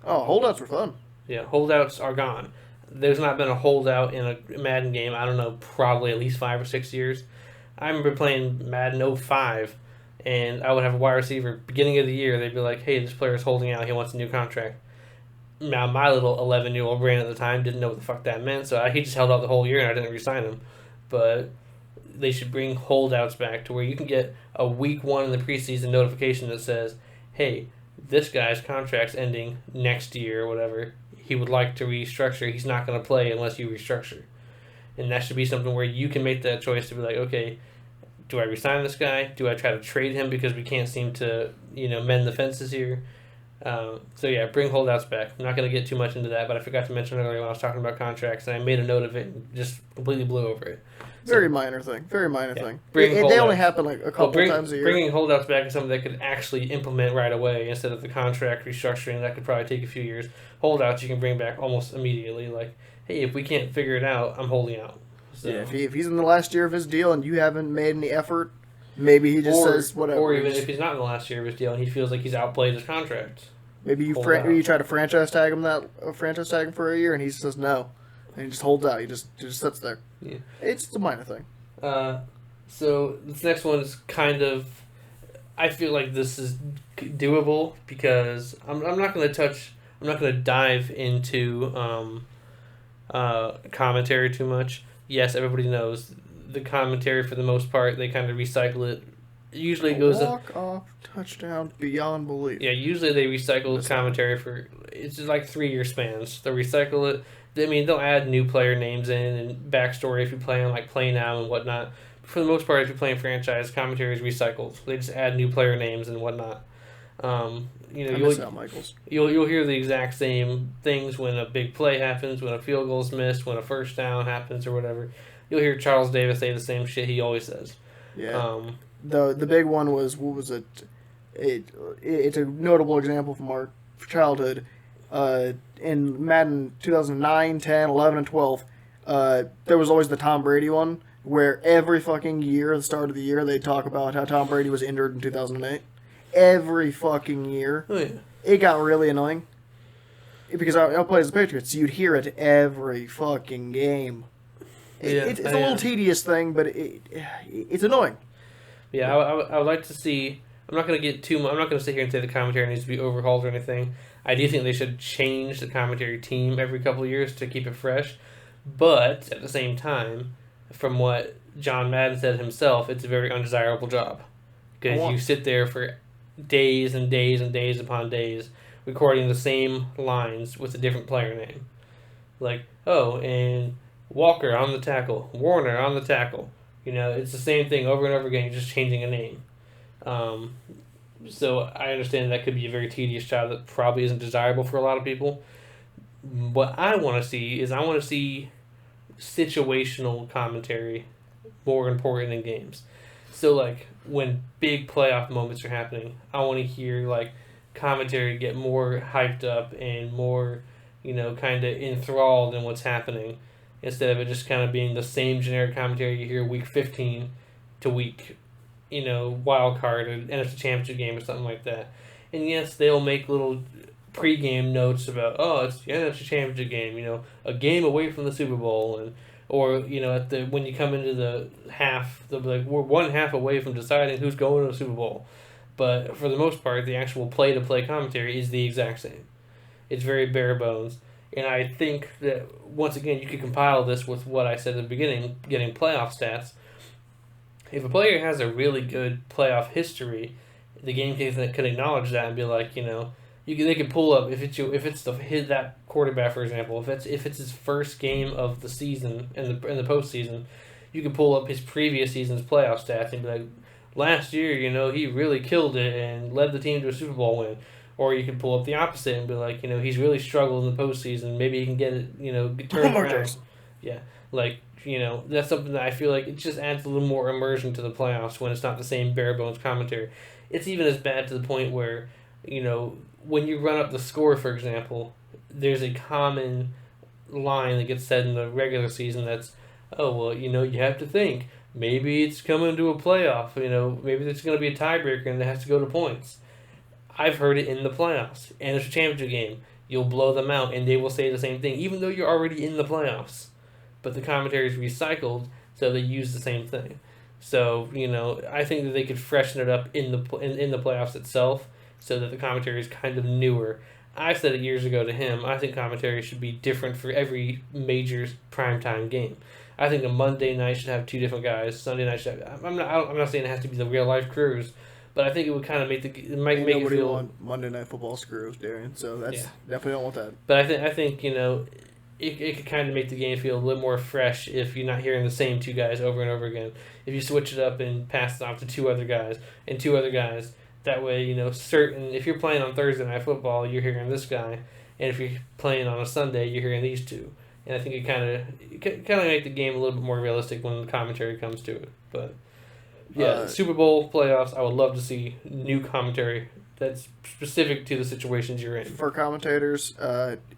S2: Oh, holdouts were fun.
S1: Yeah, holdouts are gone. There's not been a holdout in a Madden game, I don't know, probably at least 5 or 6 years. I remember playing Madden 05, and I would have a wide receiver, beginning of the year, they'd be like, hey, this player's holding out, he wants a new contract. Now, my little 11-year-old brain at the time didn't know what the fuck that meant, so he just held out the whole year, and I didn't re-sign him. But they should bring holdouts back to where you can get a week 1 in the preseason notification that says, hey, this guy's contract's ending next year or whatever. He would like to restructure. He's not going to play unless you restructure. And that should be something where you can make that choice to be like, okay, do I resign this guy? Do I try to trade him because we can't seem to, mend the fences here? Bring holdouts back. I'm not going to get too much into that, but I forgot to mention earlier when I was talking about contracts, and I made a note of it and just completely blew over it.
S2: Very minor thing. They only happen like a couple times a year.
S1: Bringing holdouts back is something that could actually implement right away instead of the contract restructuring. That could probably take a few years. Holdouts you can bring back almost immediately. Like, hey, if we can't figure it out, I'm holding out. So.
S2: Yeah, if he's in the last year of his deal and you haven't made any effort, maybe he just says whatever.
S1: Or even if he's not in the last year of his deal and he feels like he's outplayed his contract.
S2: Maybe you try to franchise tag him for a year and he says no. And he just holds out. He just sits there.
S1: Yeah.
S2: It's a minor thing.
S1: So this next one is kind of, I feel like this is doable because I'm not going to dive into commentary too much. Yes, everybody knows the commentary for the most part, they kind of recycle it. Usually it goes
S2: walk-off touchdown beyond belief.
S1: Yeah, usually they recycle the commentary for, it's just like 3-year spans. They'll recycle it. I mean, they'll add new player names in and backstory if you play on like Play Now and whatnot. But for the most part, if you're playing franchise, commentary is recycled. They just add new player names and whatnot. You'll hear the exact same things when a big play happens, when a field goal is missed, when a first down happens or whatever. You'll hear Charles Davis say the same shit he always says.
S2: Yeah. The big one was, what was it? It's a notable example from our childhood. In Madden 2009, 10, 11, and 12, there was always the Tom Brady one, where every fucking year, at the start of the year, they talk about how Tom Brady was injured in 2008. Every fucking year.
S1: Oh, yeah.
S2: It got really annoying. Because I play as the Patriots, so you'd hear it every fucking game. It's a little tedious thing, but it's annoying.
S1: Yeah, I would like to see. I'm not going to get too much. I'm not going to sit here and say the commentary needs to be overhauled or anything. I do think they should change the commentary team every couple of years to keep it fresh. But at the same time, from what John Madden said himself, it's a very undesirable job. Because you sit there for days and days and days upon days recording the same lines with a different player name. Like, and Walker on the tackle, Warner on the tackle. It's the same thing over and over again, you're just changing a name. So I understand that could be a very tedious job that probably isn't desirable for a lot of people. What I want to see is situational commentary more important in games. So, like, when big playoff moments are happening, I want to hear, like, commentary get more hyped up and more, kind of enthralled in what's happening, instead of it just kind of being the same generic commentary you hear week 15 to week, wild card or NFC Championship game or something like that. And yes, they'll make little pre-game notes about, it's the NFC Championship game, a game away from the Super Bowl, or when you come into the half, they'll be like, we're 1 half away from deciding who's going to the Super Bowl. But for the most part, the actual play-to-play commentary is the exact same. It's very bare bones. And I think that, once again, you could compile this with what I said at the beginning, getting playoff stats. If a player has a really good playoff history, the game can acknowledge that and be like, they could pull up if it's that quarterback, for example, if it's his first game of the season in the postseason, you can pull up his previous season's playoff stats and be like, last year, he really killed it and led the team to a Super Bowl win. Or you can pull up the opposite and be like, he's really struggled in the postseason. Maybe he can get it, turn around. Yeah, like, that's something that I feel like it just adds a little more immersion to the playoffs when it's not the same bare bones commentary. It's even as bad to the point where, when you run up the score, for example, there's a common line that gets said in the regular season that's, you have to think, maybe it's coming to a playoff, maybe there's going to be a tiebreaker and it has to go to points. I've heard it in the playoffs, and it's a championship game. You'll blow them out, and they will say the same thing, even though you're already in the playoffs. But the commentary is recycled, so they use the same thing. So, I think that they could freshen it up in the playoffs itself, so that the commentary is kind of newer. I said it years ago to him, I think commentary should be different for every major primetime game. I think a Monday night should have 2 different guys. Sunday night should have... I'm not saying it has to be the real-life crews, but I think it would kind of make it feel...
S2: want Monday Night Football screws, Darian, so that's definitely don't want that.
S1: But I think it could kind of make the game feel a little more fresh if you're not hearing the same 2 guys over and over again. If you switch it up and pass it off to 2 other guys, and 2 other guys, that way, if you're playing on Thursday Night Football, you're hearing this guy, and if you're playing on a Sunday, you're hearing these 2. And I think it kind of make the game a little bit more realistic when the commentary comes to it. But yeah, Super Bowl playoffs, I would love to see new commentary that's specific to the situations you're in.
S2: For commentators,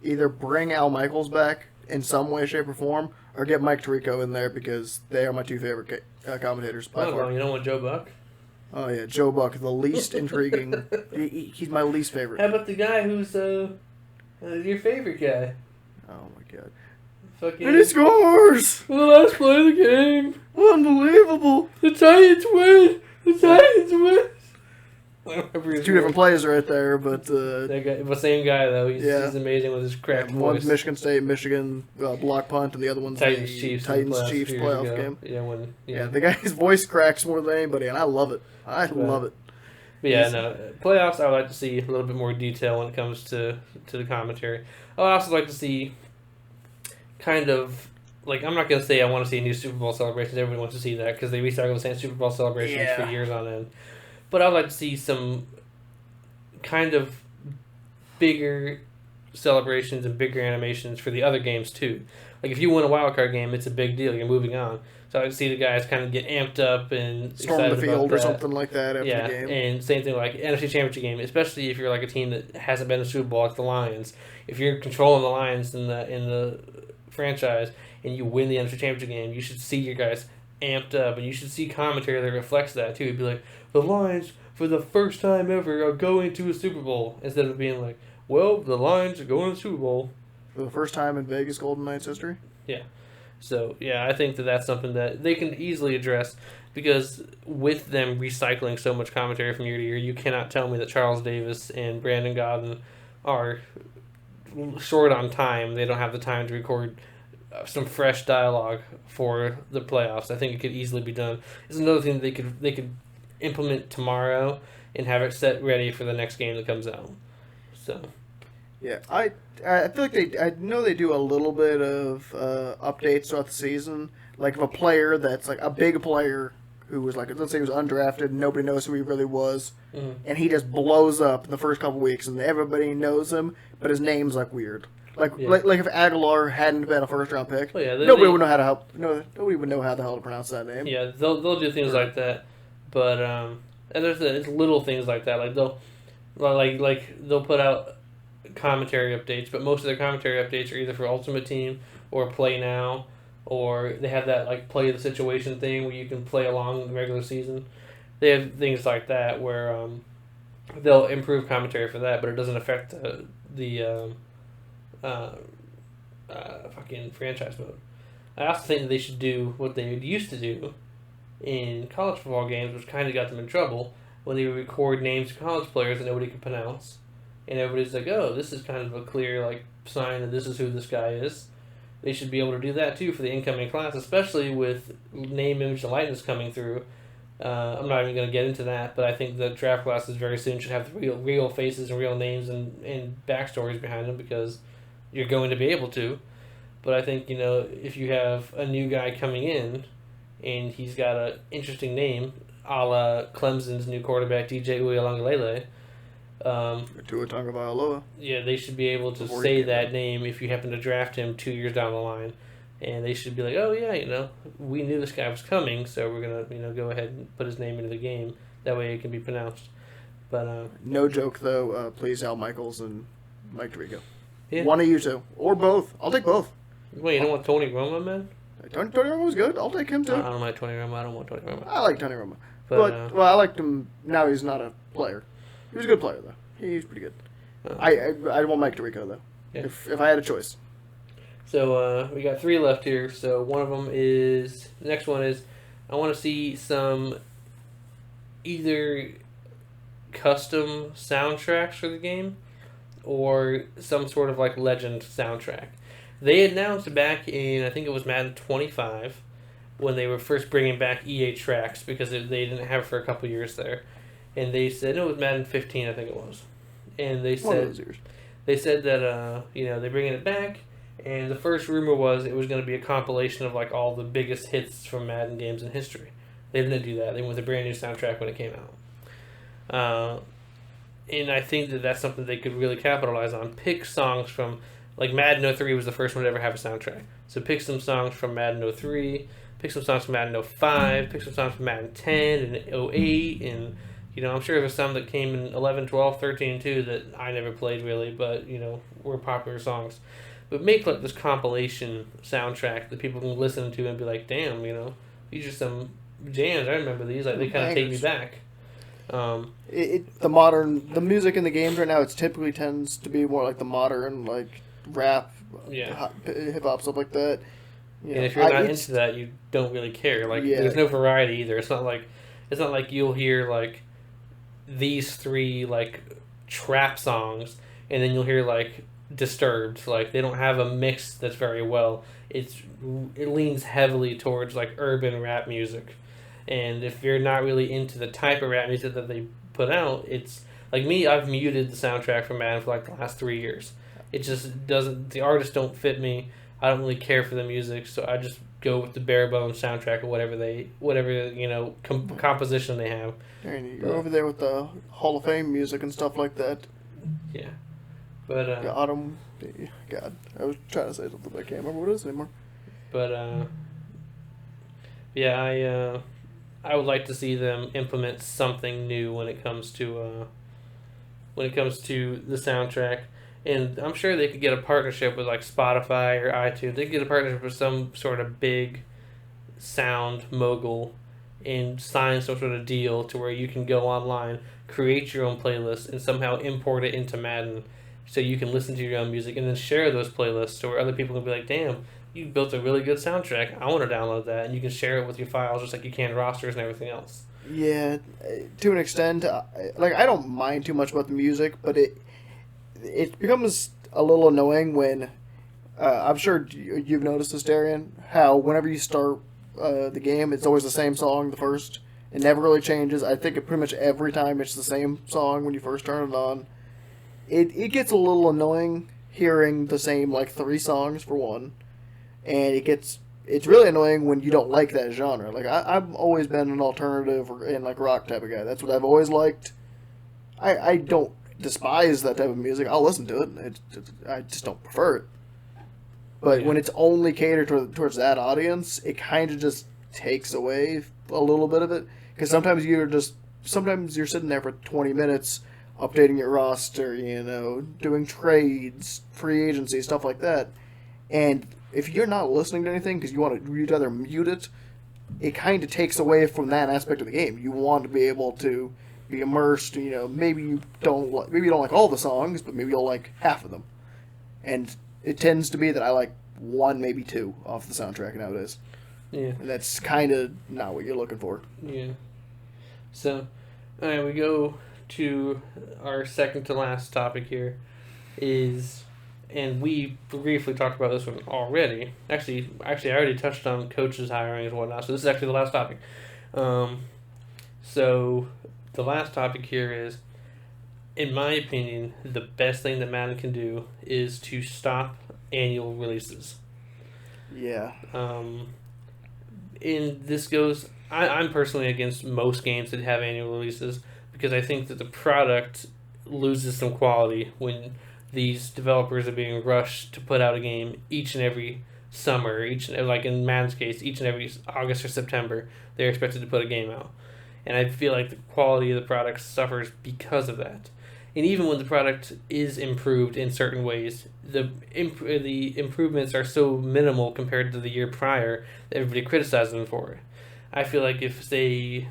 S2: either bring Al Michaels back in some way, shape, or form, or get Mike Tirico in there because they are my 2 favorite commentators by far.
S1: You don't want Joe Buck?
S2: Oh yeah, Joe Buck, the least intriguing. He's my least favorite.
S1: How about the guy who's your favorite guy?
S2: Oh my god.
S1: And
S2: he scores!
S1: The last play of the game.
S2: Unbelievable.
S1: The Titans win. The Titans win.
S2: 2 different plays right there, but...
S1: the same guy, though. He's amazing with his crack voice.
S2: One's Michigan block punt, and the other one's Titans-Chiefs playoff game. Yeah, the guy's voice cracks more than anybody, and I love it. I love it.
S1: But playoffs, I would like to see a little bit more detail when it comes to the commentary. I would also like to see kind of... Like, I'm not going to say I want to see a new Super Bowl celebrations. Everybody wants to see that because they recycle the same Super Bowl celebrations for years on end. But I'd like to see some kind of bigger celebrations and bigger animations for the other games, too. Like, if you win a wild card game, it's a big deal. You're moving on. So I'd see the guys kind of get amped up and
S2: storm the field or something like that after the game.
S1: And same thing like NFC Championship game, especially if you're like a team that hasn't been to Super Bowl like the Lions. If you're controlling the Lions in the franchise and you win the NFC Championship game, you should see your guys amped up, and you should see commentary that reflects that too. It'd be like, the Lions, for the first time ever, are going to a Super Bowl, instead of being like, well, the Lions are going to the Super Bowl.
S2: For the first time in Vegas Golden Knights history?
S1: Yeah. So, yeah, I think that that's something that they can easily address because with them recycling so much commentary from year to year, you cannot tell me that Charles Davis and Brandon Godden are short on time. They don't have the time to record some fresh dialogue for the playoffs. I think it could easily be done. It's another thing that they could implement tomorrow and have it set ready for the next game that comes out. So
S2: Yeah, I feel like I know they do a little bit of updates throughout the season. Like if a player that's like a big player who was like, let's say he was undrafted, and nobody knows who he really was, and he just blows up in the first couple weeks, and everybody knows him, but his name's like weird. Like if Aguilar hadn't been a first round pick, nobody would know how to help. No, nobody would know how the hell to pronounce that name.
S1: Yeah, they'll do things like that, but and there's little things like that. Like they'll put out commentary updates, but most of their commentary updates are either for Ultimate Team or Play Now, or they have that like play the situation thing where you can play along the regular season. They have things like that where they'll improve commentary for that, but it doesn't affect the fucking franchise mode. I also think that they should do what they used to do in college football games, which kind of got them in trouble when they would record names of college players that nobody could pronounce, and everybody's like, "Oh, this is kind of a clear like sign that this is who this guy is." They should be able to do that too for the incoming class, especially with name, image, and likeness coming through. I'm not even going to get into that, but I think the draft classes very soon should have the real faces and real names and backstories behind them because you're going to be able to. But I think, if you have a new guy coming in and he's got an interesting name, a la Clemson's new quarterback, DJ Uiagalelei,
S2: Tua Tagovailoa.
S1: Yeah, they should be able to say that name if you happen to draft him 2 years down the line. And they should be like, oh, yeah, we knew this guy was coming, so we're going to, go ahead and put his name into the game. That way it can be pronounced. But
S2: no joke, though. Please, Al Michaels and Mike Tirico.
S1: Yeah.
S2: One of you two. Or both. I'll take both.
S1: Wait, you don't want Tony Romo, man?
S2: Tony Romo was good. I'll take him, too.
S1: I don't like Tony Romo. I don't want Tony Romo.
S2: I like Tony Romo. But I liked him. Now he's not a player. He was a good player, though. He's pretty good. I want Mike Tirico, though. Yeah. If I had a choice.
S1: So we got 3 left here. So one of them is, the next one is, I want to see some either custom soundtracks for the game or some sort of like legend soundtrack. They announced back in, I think it was Madden 25, when they were first bringing back EA tracks because they didn't have it for a couple years there. And they said, no, it was Madden 15, I think it was. And they said that, they're bringing it back. And the first rumor was it was going to be a compilation of like all the biggest hits from Madden games in history. They didn't do that. They went with a brand new soundtrack when it came out. And I think that that's something they could really capitalize on. Pick songs from, like Madden 03 was the first one to ever have a soundtrack. So pick some songs from Madden 03, pick some songs from Madden 05, pick some songs from Madden 10 and 08, and I'm sure there's some that came in 11, 12, 13 too that I never played really, but were popular songs. But make like this compilation soundtrack that people can listen to and be like, damn, these are some jams. I remember these. Like they kind of take me back.
S2: The music in the games right now, it typically tends to be more like the modern, like rap, hip hop, stuff like that.
S1: And if you're not into that, you don't really care. Like there's no variety either. It's not like you'll hear like these 3 like trap songs and then you'll hear like Disturbed. Like they don't have a mix that's very well. It leans heavily towards like urban rap music. And if you're not really into the type of rap music that they put out, it's like me, I've muted the soundtrack from Madden for like the last 3 years. It just doesn't, the artists don't fit me. I don't really care for the music, so I just go with the bare bones soundtrack or whatever composition they have.
S2: You're over there with the Hall of Fame music and stuff like that.
S1: Yeah. But
S2: God, I was trying to say something, but I can't remember what it is anymore.
S1: But I would like to see them implement something new when it comes to the soundtrack, and I'm sure they could get a partnership with like Spotify or iTunes. They could get a partnership with some sort of big sound mogul and sign some sort of deal to where you can go online, create your own playlist, and somehow import it into Madden. So you can listen to your own music and then share those playlists so where other people can be like, damn, you built a really good soundtrack. I want to download that, and you can share it with your files just like you can rosters and everything else.
S2: Yeah, to an extent, like I don't mind too much about the music, but it becomes a little annoying when I'm sure you've noticed this, Darian, how whenever you start the game, it's always the same song the first. It never really changes. I think pretty much every time it's the same song when you first turn it on. It gets a little annoying hearing the same like 3 songs for one, and it's really annoying when you don't like that genre. Like I've always been an alternative and like rock type of guy. That's what I've always liked. I don't despise that type of music. I'll listen to it. I just don't prefer it. But when it's only catered towards that audience, it kind of just takes away a little bit of it. Because sometimes you're sitting there for 20 minutes updating your roster, doing trades, free agency, stuff like that. And if you're not listening to anything because you'd rather mute it, it kind of takes away from that aspect of the game. You want to be able to be immersed. Maybe you don't like all the songs, but maybe you'll like half of them. And it tends to be that I like 1, maybe 2 off the soundtrack nowadays.
S1: Yeah.
S2: And that's kind of not what you're looking for.
S1: Yeah. So, all right, we go to our second to last topic here and we briefly talked about this one already. Actually, I already touched on coaches hiring and whatnot, so this is actually the last topic. So, the last topic here is, in my opinion, the best thing that Madden can do is to stop annual releases.
S2: Yeah.
S1: And this goes... I'm personally against most games that have annual releases because I think that the product loses some quality when these developers are being rushed to put out a game each and every summer, like in Madden's case, each and every August or September, they're expected to put a game out. And I feel like the quality of the product suffers because of that. And even when the product is improved in certain ways, the improvements are so minimal compared to the year prior that everybody criticizes them for it. I feel like if they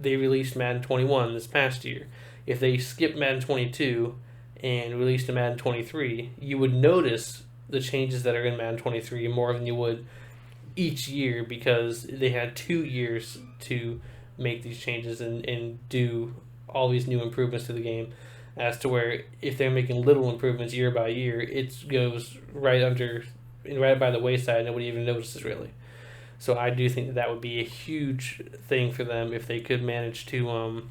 S1: released Madden 21 this past year, if they skipped Madden 22 and released a Madden 23, you would notice the changes that are in Madden 23 more than you would each year because they had 2 years to make these changes and do all these new improvements to the game, as to where if they're making little improvements year by year, it goes right by the wayside. Nobody even notices really. So I do think that would be a huge thing for them if they could manage to,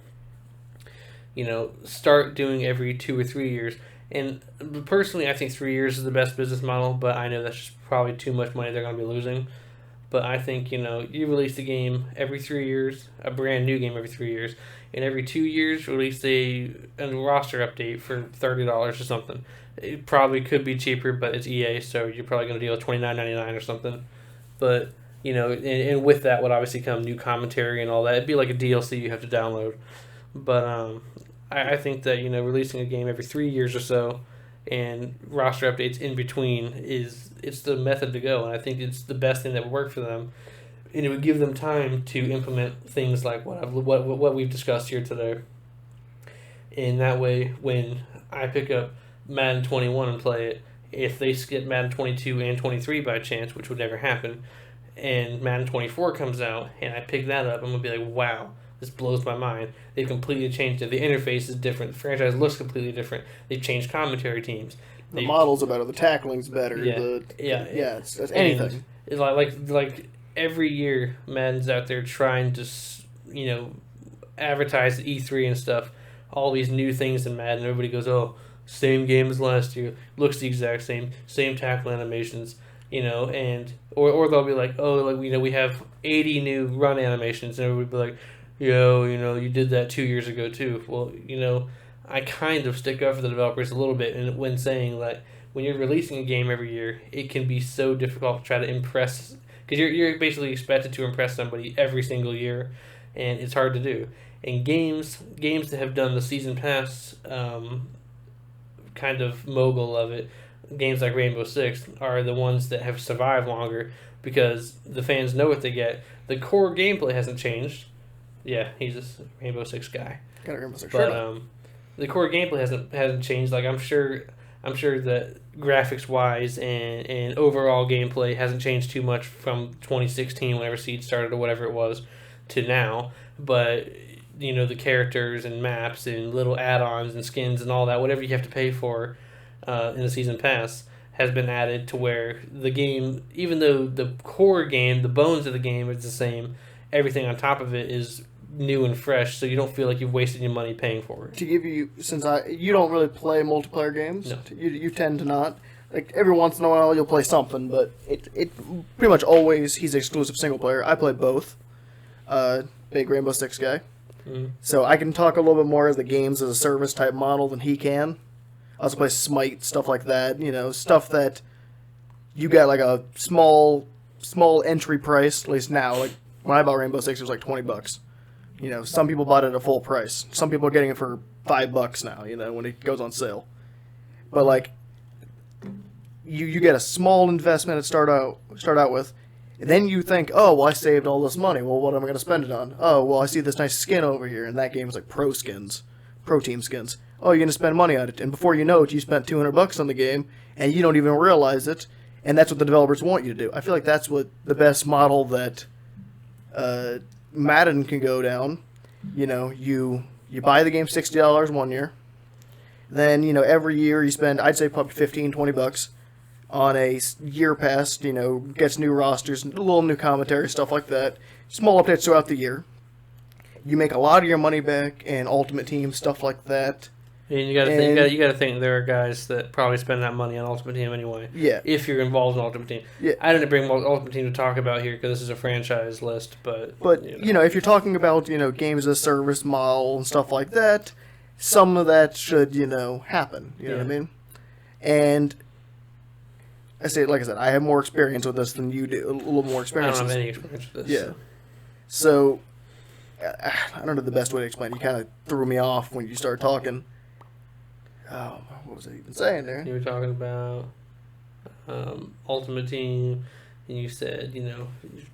S1: start doing every 2 or 3 years. And personally, I think 3 years is the best business model, but I know that's just probably too much money they're going to be losing. But I think, you release a game every 3 years, a brand new game every 3 years, and every 2 years release a roster update for $30 or something. It probably could be cheaper, but it's EA, so you're probably going to deal with $29.99 or something. But... and with that would obviously come new commentary and all that. It'd be like a DLC you have to download. But I think that, releasing a game every 3 years or so and roster updates in between it's the method to go. And I think it's the best thing that would work for them. And it would give them time to implement things like what we've discussed here today. And that way, when I pick up Madden 21 and play it, if they skip Madden 22 and 23 by chance, which would never happen, and Madden 24 comes out, and I pick that up, I'm going to be like, wow, this blows my mind. They've completely changed it. The interface is different. The franchise looks completely different. They've changed commentary teams.
S2: The models are better. The tackling's better. It's anything.
S1: It's like every year, Madden's out there trying to, advertise E3 and stuff, all these new things in Madden. Everybody goes, oh, same game as last year. Looks the exact same tackle animations. And or they'll be like, oh, we have 80 new run animations, and everybody will be like, you did that 2 years ago too. Well, I kind of stick up for the developers a little bit, and when saying that when you're releasing a game every year, it can be so difficult to try to impress, because you're basically expected to impress somebody every single year, and it's hard to do. And games that have done the season pass kind of mogul of it, games like Rainbow Six are the ones that have survived longer because the fans know what they get. The core gameplay hasn't changed. Yeah, he's a Rainbow Six guy.
S2: Got a Rainbow Six
S1: shirt on. The core gameplay hasn't changed. Like, I'm sure I'm sure that graphics-wise and overall gameplay hasn't changed too much from 2016, whenever Seed started or whatever it was, to now. But, the characters and maps and little add-ons and skins and all that, whatever you have to pay for in the Season Pass, has been added to where the game, even though the core game, the bones of the game is the same, everything on top of it is new and fresh, so you don't feel like you've wasted your money paying for it.
S2: To give you, since you don't really play multiplayer games,
S1: No.
S2: you tend to not. Like every once in a while you'll play something, but it pretty much always he's exclusive single player. I play both. Big Rainbow Six guy, so I can talk a little bit more as the games as a service type model than he can. I also play Smite, stuff like that. Stuff that you got like a small entry price. At least now, like when I bought Rainbow Six, it was like $20. Some people bought it at full price. Some people are getting it for $5 now. When it goes on sale. But like, you get a small investment to start out with, and then you think, oh well, I saved all this money. Well, what am I going to spend it on? Oh well, I see this nice skin over here, and that game is like pro team skins. Oh, you're going to spend money on it, and before you know it, you spent $200 on the game, and you don't even realize it. And that's what the developers want you to do. I feel like that's what the best model that Madden can go down. You buy the game $60 one year, then every year you spend, I'd say probably $15-$20 on a year pass. Gets new rosters, a little new commentary, stuff like that. Small updates throughout the year. You make a lot of your money back in Ultimate Team, stuff like that.
S1: And you got to think there are guys that probably spend that money on Ultimate Team anyway.
S2: Yeah.
S1: If you're involved in Ultimate Team.
S2: Yeah.
S1: I didn't bring Ultimate Team to talk about here because this is a franchise list, but
S2: if you're talking about games as a service model and stuff like that, some of that should happen. You know what I mean? And like I said, I have more experience with this than you do. A little more experience.
S1: I don't have any experience with this.
S2: Yeah. So I don't know the best way to explain it. You kind of threw me off when you started talking. Oh, what was I even saying there?
S1: You were talking about Ultimate Team, and you said, $15,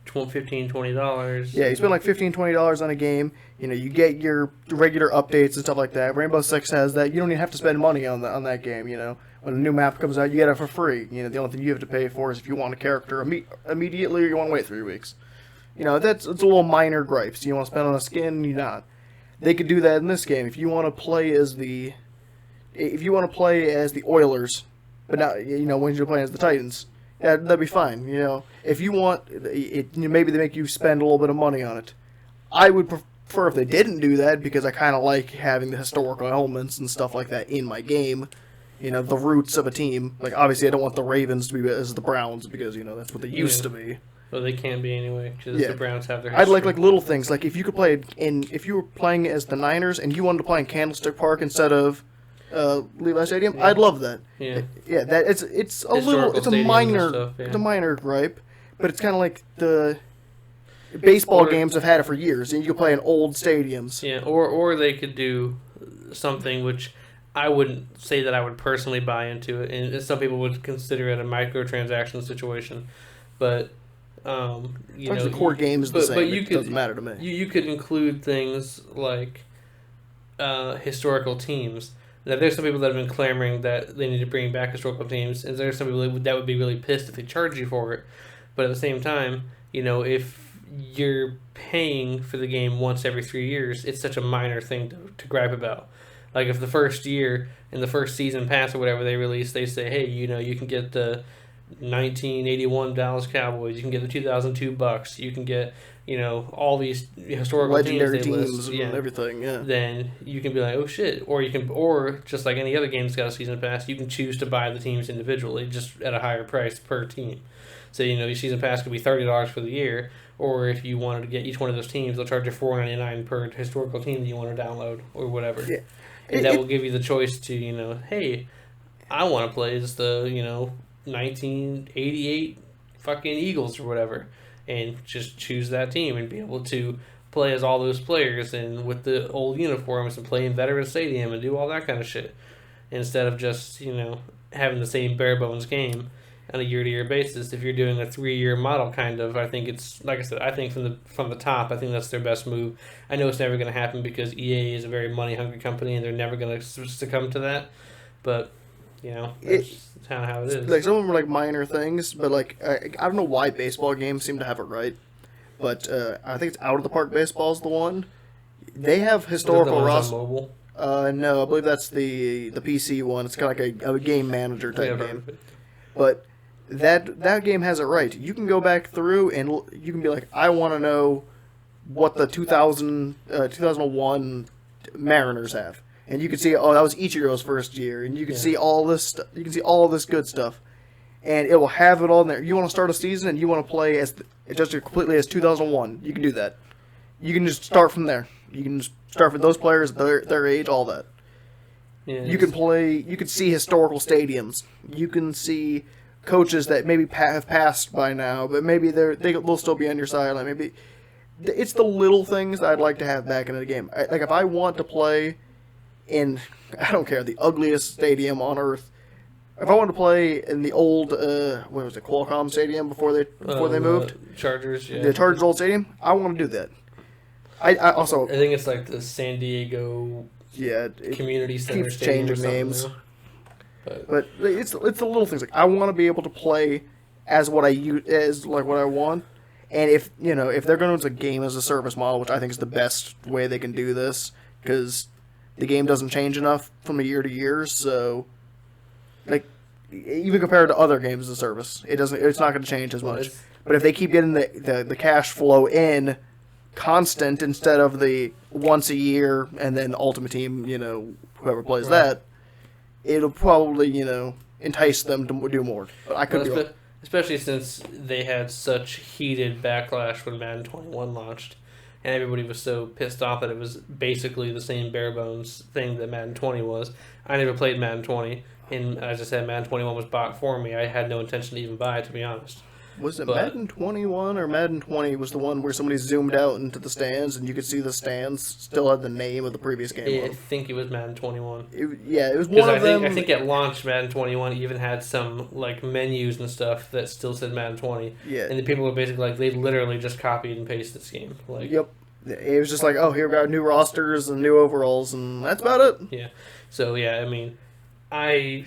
S1: $20.
S2: Yeah, you spend like $15, $20 on a game. You get your regular updates and stuff like that. Rainbow Six has that. You don't even have to spend money on that game. When a new map comes out, you get it for free. The only thing you have to pay for is if you want a character immediately or you want to wait 3 weeks. It's a little minor gripes. You want to spend on a skin, you're not. They could do that in this game. If you want to play as the Oilers, but not when you're playing as the Titans, yeah, that'd be fine. If you want it, maybe they make you spend a little bit of money on it. I would prefer if they didn't do that because I kind of like having the historical elements and stuff like that in my game. The roots of a team. Like obviously, I don't want the Ravens to be as the Browns because that's what they used to be.
S1: Well, they can't be anyway because the Browns have their
S2: history.
S1: I'd
S2: like little things like if you could play if you were playing as the Niners and you wanted to play in Candlestick Park instead of Levi Stadium, I'd love that.
S1: Yeah,
S2: that it's a minor gripe, but it's kind of like the baseball games have had it for years, and you can play in old stadiums.
S1: Yeah, or they could do something which I wouldn't say that I would personally buy into it, and some people would consider it a microtransaction situation, but.
S2: The core game is the same. But it doesn't matter to me.
S1: You could include things like historical teams. Now, there's some people that have been clamoring that they need to bring back historical teams, and there's some people that would be really pissed if they charge you for it. But at the same time, if you're paying for the game once every 3 years, it's such a minor thing to gripe about. Like if the first year in the first season pass or whatever they release, they say, hey, you can get the 1981 Dallas Cowboys, you can get the 2002 Bucks, you can get all these historical
S2: legendary
S1: teams
S2: and everything. Yeah.
S1: Then you can be like, oh shit, or just like any other game that's got a season pass, you can choose to buy the teams individually, just at a higher price per team. So your season pass could be $30 for the year, or if you wanted to get each one of those teams, they'll charge you $4.99 per historical team that you want to download or whatever. Yeah. And that will give you the choice to hey, I want to play as the 1988 fucking Eagles or whatever, and just choose that team and be able to play as all those players and with the old uniforms and play in Veterans Stadium and do all that kind of shit instead of just having the same bare bones game on a year-to-year basis. If you're doing a 3-year model kind of, I think it's like I said, I think from the top, I think that's their best move. I know it's never going to happen because EA is a very money hungry company and they're never going to succumb to that, but That's kind of how it is.
S2: Like some of them are like minor things, but like I don't know why baseball games seem to have it right, but I think it's Out of the Park Baseball is the one. They have historical
S1: roster. Mobile.
S2: No, I believe that's the PC one. It's kind of like a game manager type game. But that game has it right. You can go back through and you can be like, I want to know what the 2001 Mariners have. And you can see, that was Ichiro's first year, and you can see all this. You can see all this good stuff, and it will have it all in there. You want to start a season, and you want to play just completely as 2001. You can do that. You can just start from there. You can just start with those players, their age, all that. Yeah, you can play. You can see historical stadiums. You can see coaches that maybe have passed by now, but maybe they'll still be on your side. Like maybe it's the little things that I'd like to have back in the game. Like if I want to play in, I don't care, the ugliest stadium on earth. If I want to play in the old, what was it, Qualcomm Stadium before they moved?
S1: Chargers, yeah.
S2: The Chargers old stadium. I want to do that. I also.
S1: I think it's like the San Diego.
S2: Yeah,
S1: Community Center
S2: keeps changing names. But it's the little things. Like I want to be able to play as what I want. And if they're going to use a game as a service model, which I think is the best way they can do this, because the game doesn't change enough from year to year, so like even compared to other games as a service, it's not going to change as much. But if they keep getting the cash flow in constant instead of the once a year and then Ultimate Team, whoever plays that, it'll probably entice them to do more. But I could be
S1: especially since they had such heated backlash when Madden 21 launched, and everybody was so pissed off that it was basically the same bare bones thing that Madden 20 was. I never played Madden 20, and as I said, Madden 21 was bought for me. I had no intention to even buy it, to be honest.
S2: Was it Madden 21 or Madden 20 was the one where somebody zoomed out into the stands and you could see the stands still had the name of the previous game?
S1: I think it was Madden 21.
S2: It was one of them.
S1: I think at launch, Madden 21 even had some like menus and stuff that still said Madden 20.
S2: Yeah.
S1: And the people were basically like, they literally just copied and pasted this game. Like,
S2: yep. It was just like, oh, here we got new rosters and new overalls, and that's about it.
S1: Yeah. So, yeah, I mean, I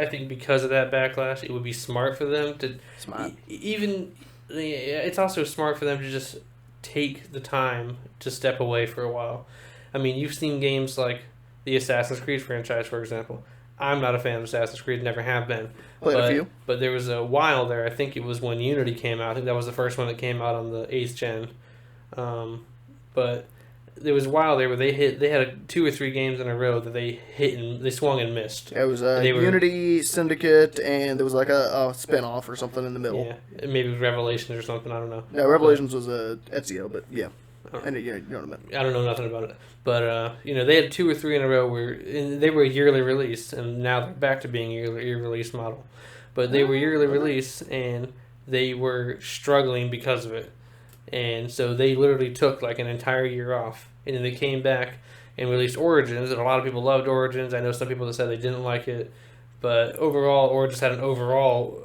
S1: think because of that backlash, it would be smart for them to...
S2: Smart.
S1: It's also smart for them to just take the time to step away for a while. I mean, you've seen games like the Assassin's Creed franchise, for example. I'm not a fan of Assassin's Creed, never have been.
S2: Played a few.
S1: But there was a while there, I think it was when Unity came out. I think that was the first one that came out on the 8th gen. But there was a while there where they had 2 or 3 games in a row that they swung and missed.
S2: It was Unity, Syndicate, and there was like a spin-off or something in the middle.
S1: Yeah, maybe it was Revelations or something, I don't know.
S2: Yeah, Revelations was Ezio, but yeah. And you know what I meant.
S1: I don't know nothing about it. But, they had 2 or 3 in a row where they were a yearly release, and now they're back to being a yearly release model. But they were yearly release, and they were struggling because of it. And so they literally took like an entire year off, and then they came back and released Origins, and a lot of people loved Origins. I know some people that said they didn't like it, but overall, Origins had an overall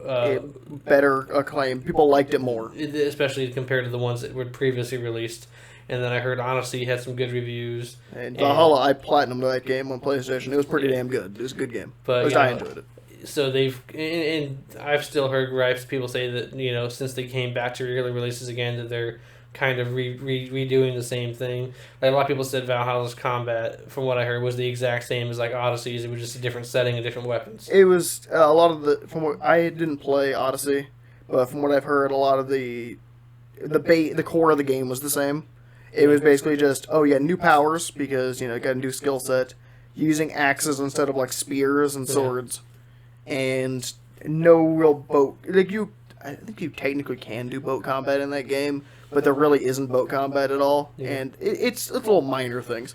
S2: better acclaim. People liked it more,
S1: especially compared to the ones that were previously released. And then I heard Odyssey had some good reviews.
S2: And Valhalla, I platinumed that game on PlayStation. It was pretty damn good. It was a good game.
S1: But
S2: I enjoyed it.
S1: So and I've still heard gripes. People say that since they came back to yearly releases again, that they're kind of redoing the same thing. Like a lot of people said Valhalla's combat, from what I heard, was the exact same as like Odyssey's. It was just a different setting and different weapons.
S2: It was a lot of from what I didn't play Odyssey, but from what I've heard, a lot of the core of the game was the same. It was basically just new powers because got a new skill set, using axes instead of like spears and swords. And no real boat. I think you technically can do boat combat in that game, but there really isn't boat combat at all. Yeah. And it's little minor things.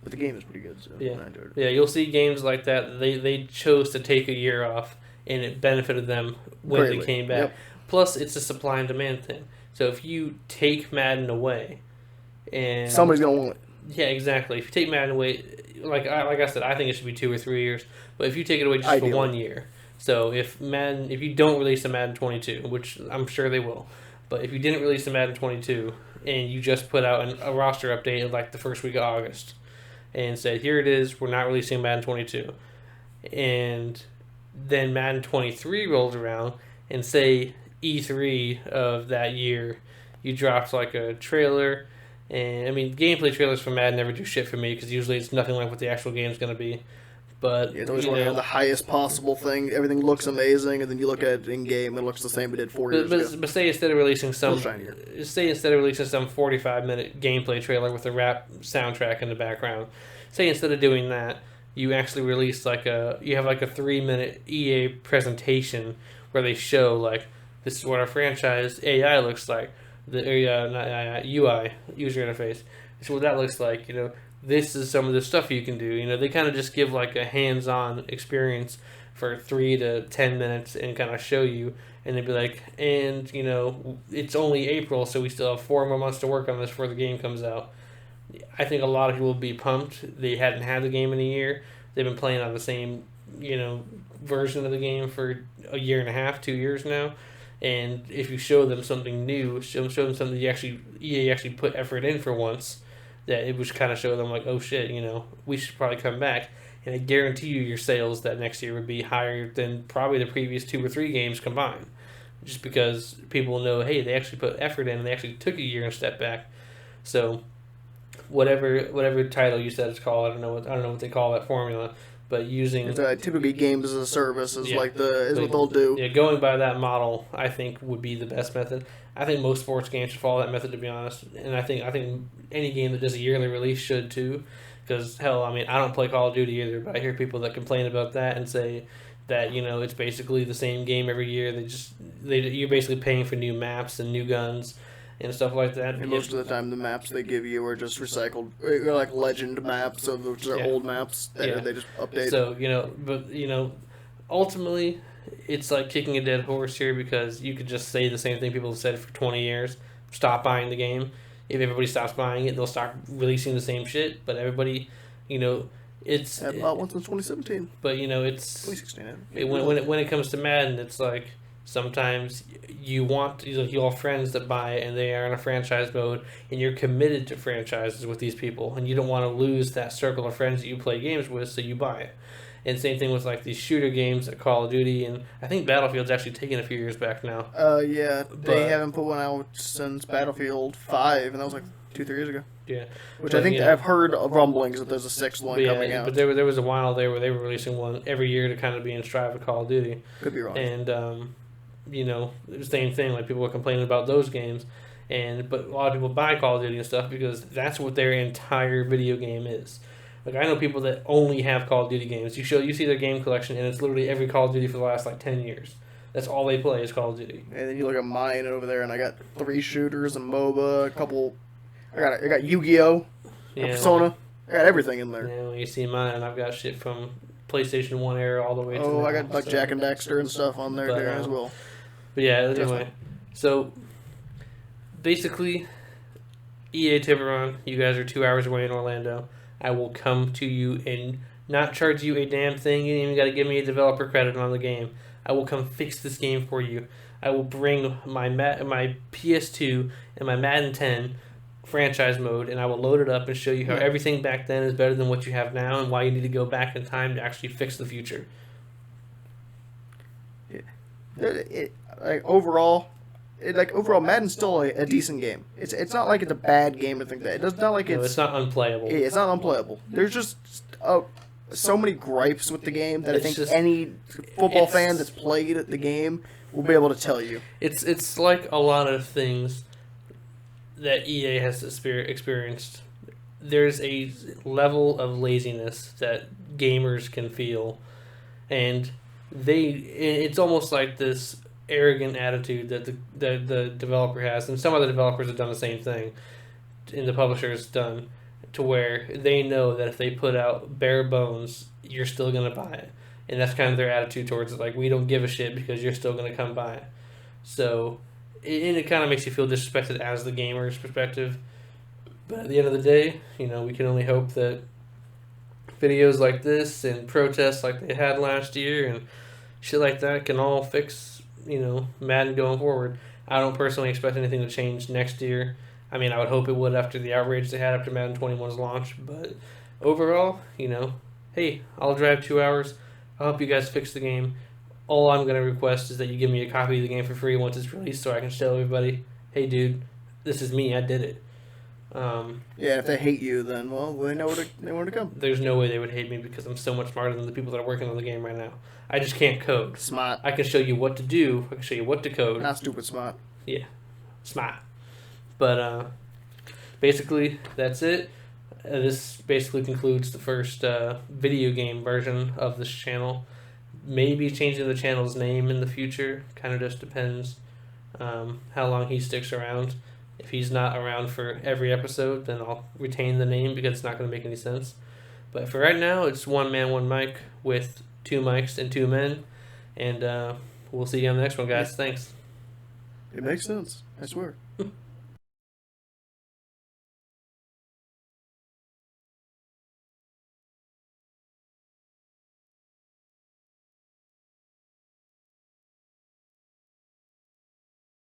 S2: But the game is pretty good, so I enjoyed it.
S1: Yeah, you'll see games like that. They chose to take a year off, and it benefited them when they came back. Yep. Plus, it's a supply and demand thing. So if you take Madden away, and
S2: somebody's gonna want it.
S1: Yeah, exactly. If you take Madden away, like I said, I think it should be 2 or 3 years. But if you take it away just for 1 year, so if you don't release a Madden 22, which I'm sure they will, but if you didn't release a Madden 22 and you just put out a roster update like the first week of August and said, here it is, we're not releasing Madden 22, and then Madden 23 rolls around, and say E3 of that year, you dropped like a trailer. And I mean, gameplay trailers for Madden never do shit for me because usually it's nothing like what the actual game's going to be. But
S2: Yeah, it's always running on the highest possible thing. Everything looks amazing, and then you look at it in game, it looks the same it did 4 years ago.
S1: But say instead of releasing some,
S2: shinier.
S1: say instead of releasing some 45-minute gameplay trailer with a rap soundtrack in the background, say instead of doing that, you actually release you have like a 3-minute EA presentation where they show like this is what our franchise AI looks like, the not AI, UI user interface. This is what that looks like. This is some of the stuff you can do. They kind of just give like a hands-on experience for 3 to 10 minutes and kind of show you, and they'd be like, and it's only April, so we still have 4 more months to work on this before the game comes out. I think a lot of people will be pumped. They hadn't had the game in a year. They've been playing on the same, version of the game for a year and a half, 2 years now. And if you show them something new, show them something EA actually put effort in for once, that it would kind of show them like, oh shit, we should probably come back. And I guarantee you your sales that next year would be higher than probably the previous 2 or 3 games combined. Just because people know, hey, they actually put effort in and they actually took a year and stepped back. So whatever title you said it's called, I don't know what they call that formula, but using
S2: it's typically games as a service is what they'll do.
S1: Yeah, going by that model, I think would be the best method. I think most sports games should follow that method, to be honest, and I think any game that does a yearly release should too. Because hell, I don't play Call of Duty either, but I hear people that complain about that and say that it's basically the same game every year. You're basically paying for new maps and new guns and stuff like that.
S2: And most of the time, the maps they give you are just recycled, like legend maps, which are old maps that they just update.
S1: So ultimately, it's like kicking a dead horse here because you could just say the same thing people have said for 20 years. Stop buying the game. If everybody stops buying it, they'll start releasing the same shit. But everybody, it's
S2: about once in 2017.
S1: But it's
S2: 2016.
S1: When it comes to Madden, it's like sometimes you want you all friends that buy it and they are in a franchise mode, and you're committed to franchises with these people, and you don't want to lose that circle of friends that you play games with, so you buy it. And same thing with like these shooter games like Call of Duty, and I think Battlefield's actually taken a few years back now.
S2: They haven't put one out since Battlefield 5, and that was like 2-3 years ago.
S1: Yeah,
S2: which I think I've heard of rumblings that there's a 6th one coming out.
S1: But there was a while there where they were releasing one every year to kind of be in stride with Call of Duty.
S2: Could be wrong.
S1: And the same thing. Like people were complaining about those games, but a lot of people buy Call of Duty and stuff because that's what their entire video game is. Like I know people that only have Call of Duty games. You see their game collection, and it's literally every Call of Duty for the last like 10 years. That's all they play is Call of Duty.
S2: And then you look at mine over there, and I got 3 shooters, and MOBA, a couple. I got Yu-Gi-Oh, Persona. I got everything in there.
S1: Yeah, when you see mine, I've got shit from PlayStation 1 era all the way to.
S2: Oh, I got like Jack and Daxter and stuff on there as well.
S1: But yeah, anyway, so basically, EA Tiburon, you guys are 2 hours away in Orlando. I will come to you and not charge you a damn thing. You ain't even got to give me a developer credit on the game. I will come fix this game for you. I will bring my PS2 and my Madden 10 franchise mode, and I will load it up and show you how everything back then is better than what you have now, and why you need to go back in time to actually fix the future.
S2: Overall, Madden's still a decent game. It's not like it's a bad game or anything like that. It's not like
S1: it's not unplayable.
S2: It's not unplayable. There's just so many gripes with the game that I think any football fan that's played the game will be able to tell you.
S1: It's like a lot of things that EA has experienced. There's a level of laziness that gamers can feel, and it's almost like this arrogant attitude that the developer has, and some other developers have done the same thing, and the publisher's done, to where they know that if they put out bare bones, you're still going to buy it. And that's kind of their attitude towards it. Like, we don't give a shit because you're still going to come buy it. So, and it kind of makes you feel disrespected as the gamer's perspective. But at the end of the day, we can only hope that videos like this and protests like they had last year and shit like that can all fix, Madden going forward. I don't personally expect anything to change next year. I mean, I would hope it would after the outrage they had after Madden 21's launch. But overall, hey, I'll drive 2 hours. I'll help you guys fix the game. All I'm going to request is that you give me a copy of the game for free once it's released so I can show everybody, hey, dude, this is me. I did it.
S2: If they hate you, then, well, they know where to come.
S1: There's no way they would hate me because I'm so much smarter than the people that are working on the game right now. I just can't code.
S2: Smart.
S1: I can show you what to do. I can show you what to code.
S2: Not stupid smart.
S1: Yeah. Smart. But basically, that's it. This basically concludes the first video game version of this channel. Maybe changing the channel's name in the future. Kind of just depends how long he sticks around. If he's not around for every episode, then I'll retain the name because it's not going to make any sense. But for right now, it's one man, one mic with 2 mics and 2 men. And we'll see you on the next one, guys. Thanks.
S2: It makes sense. I swear.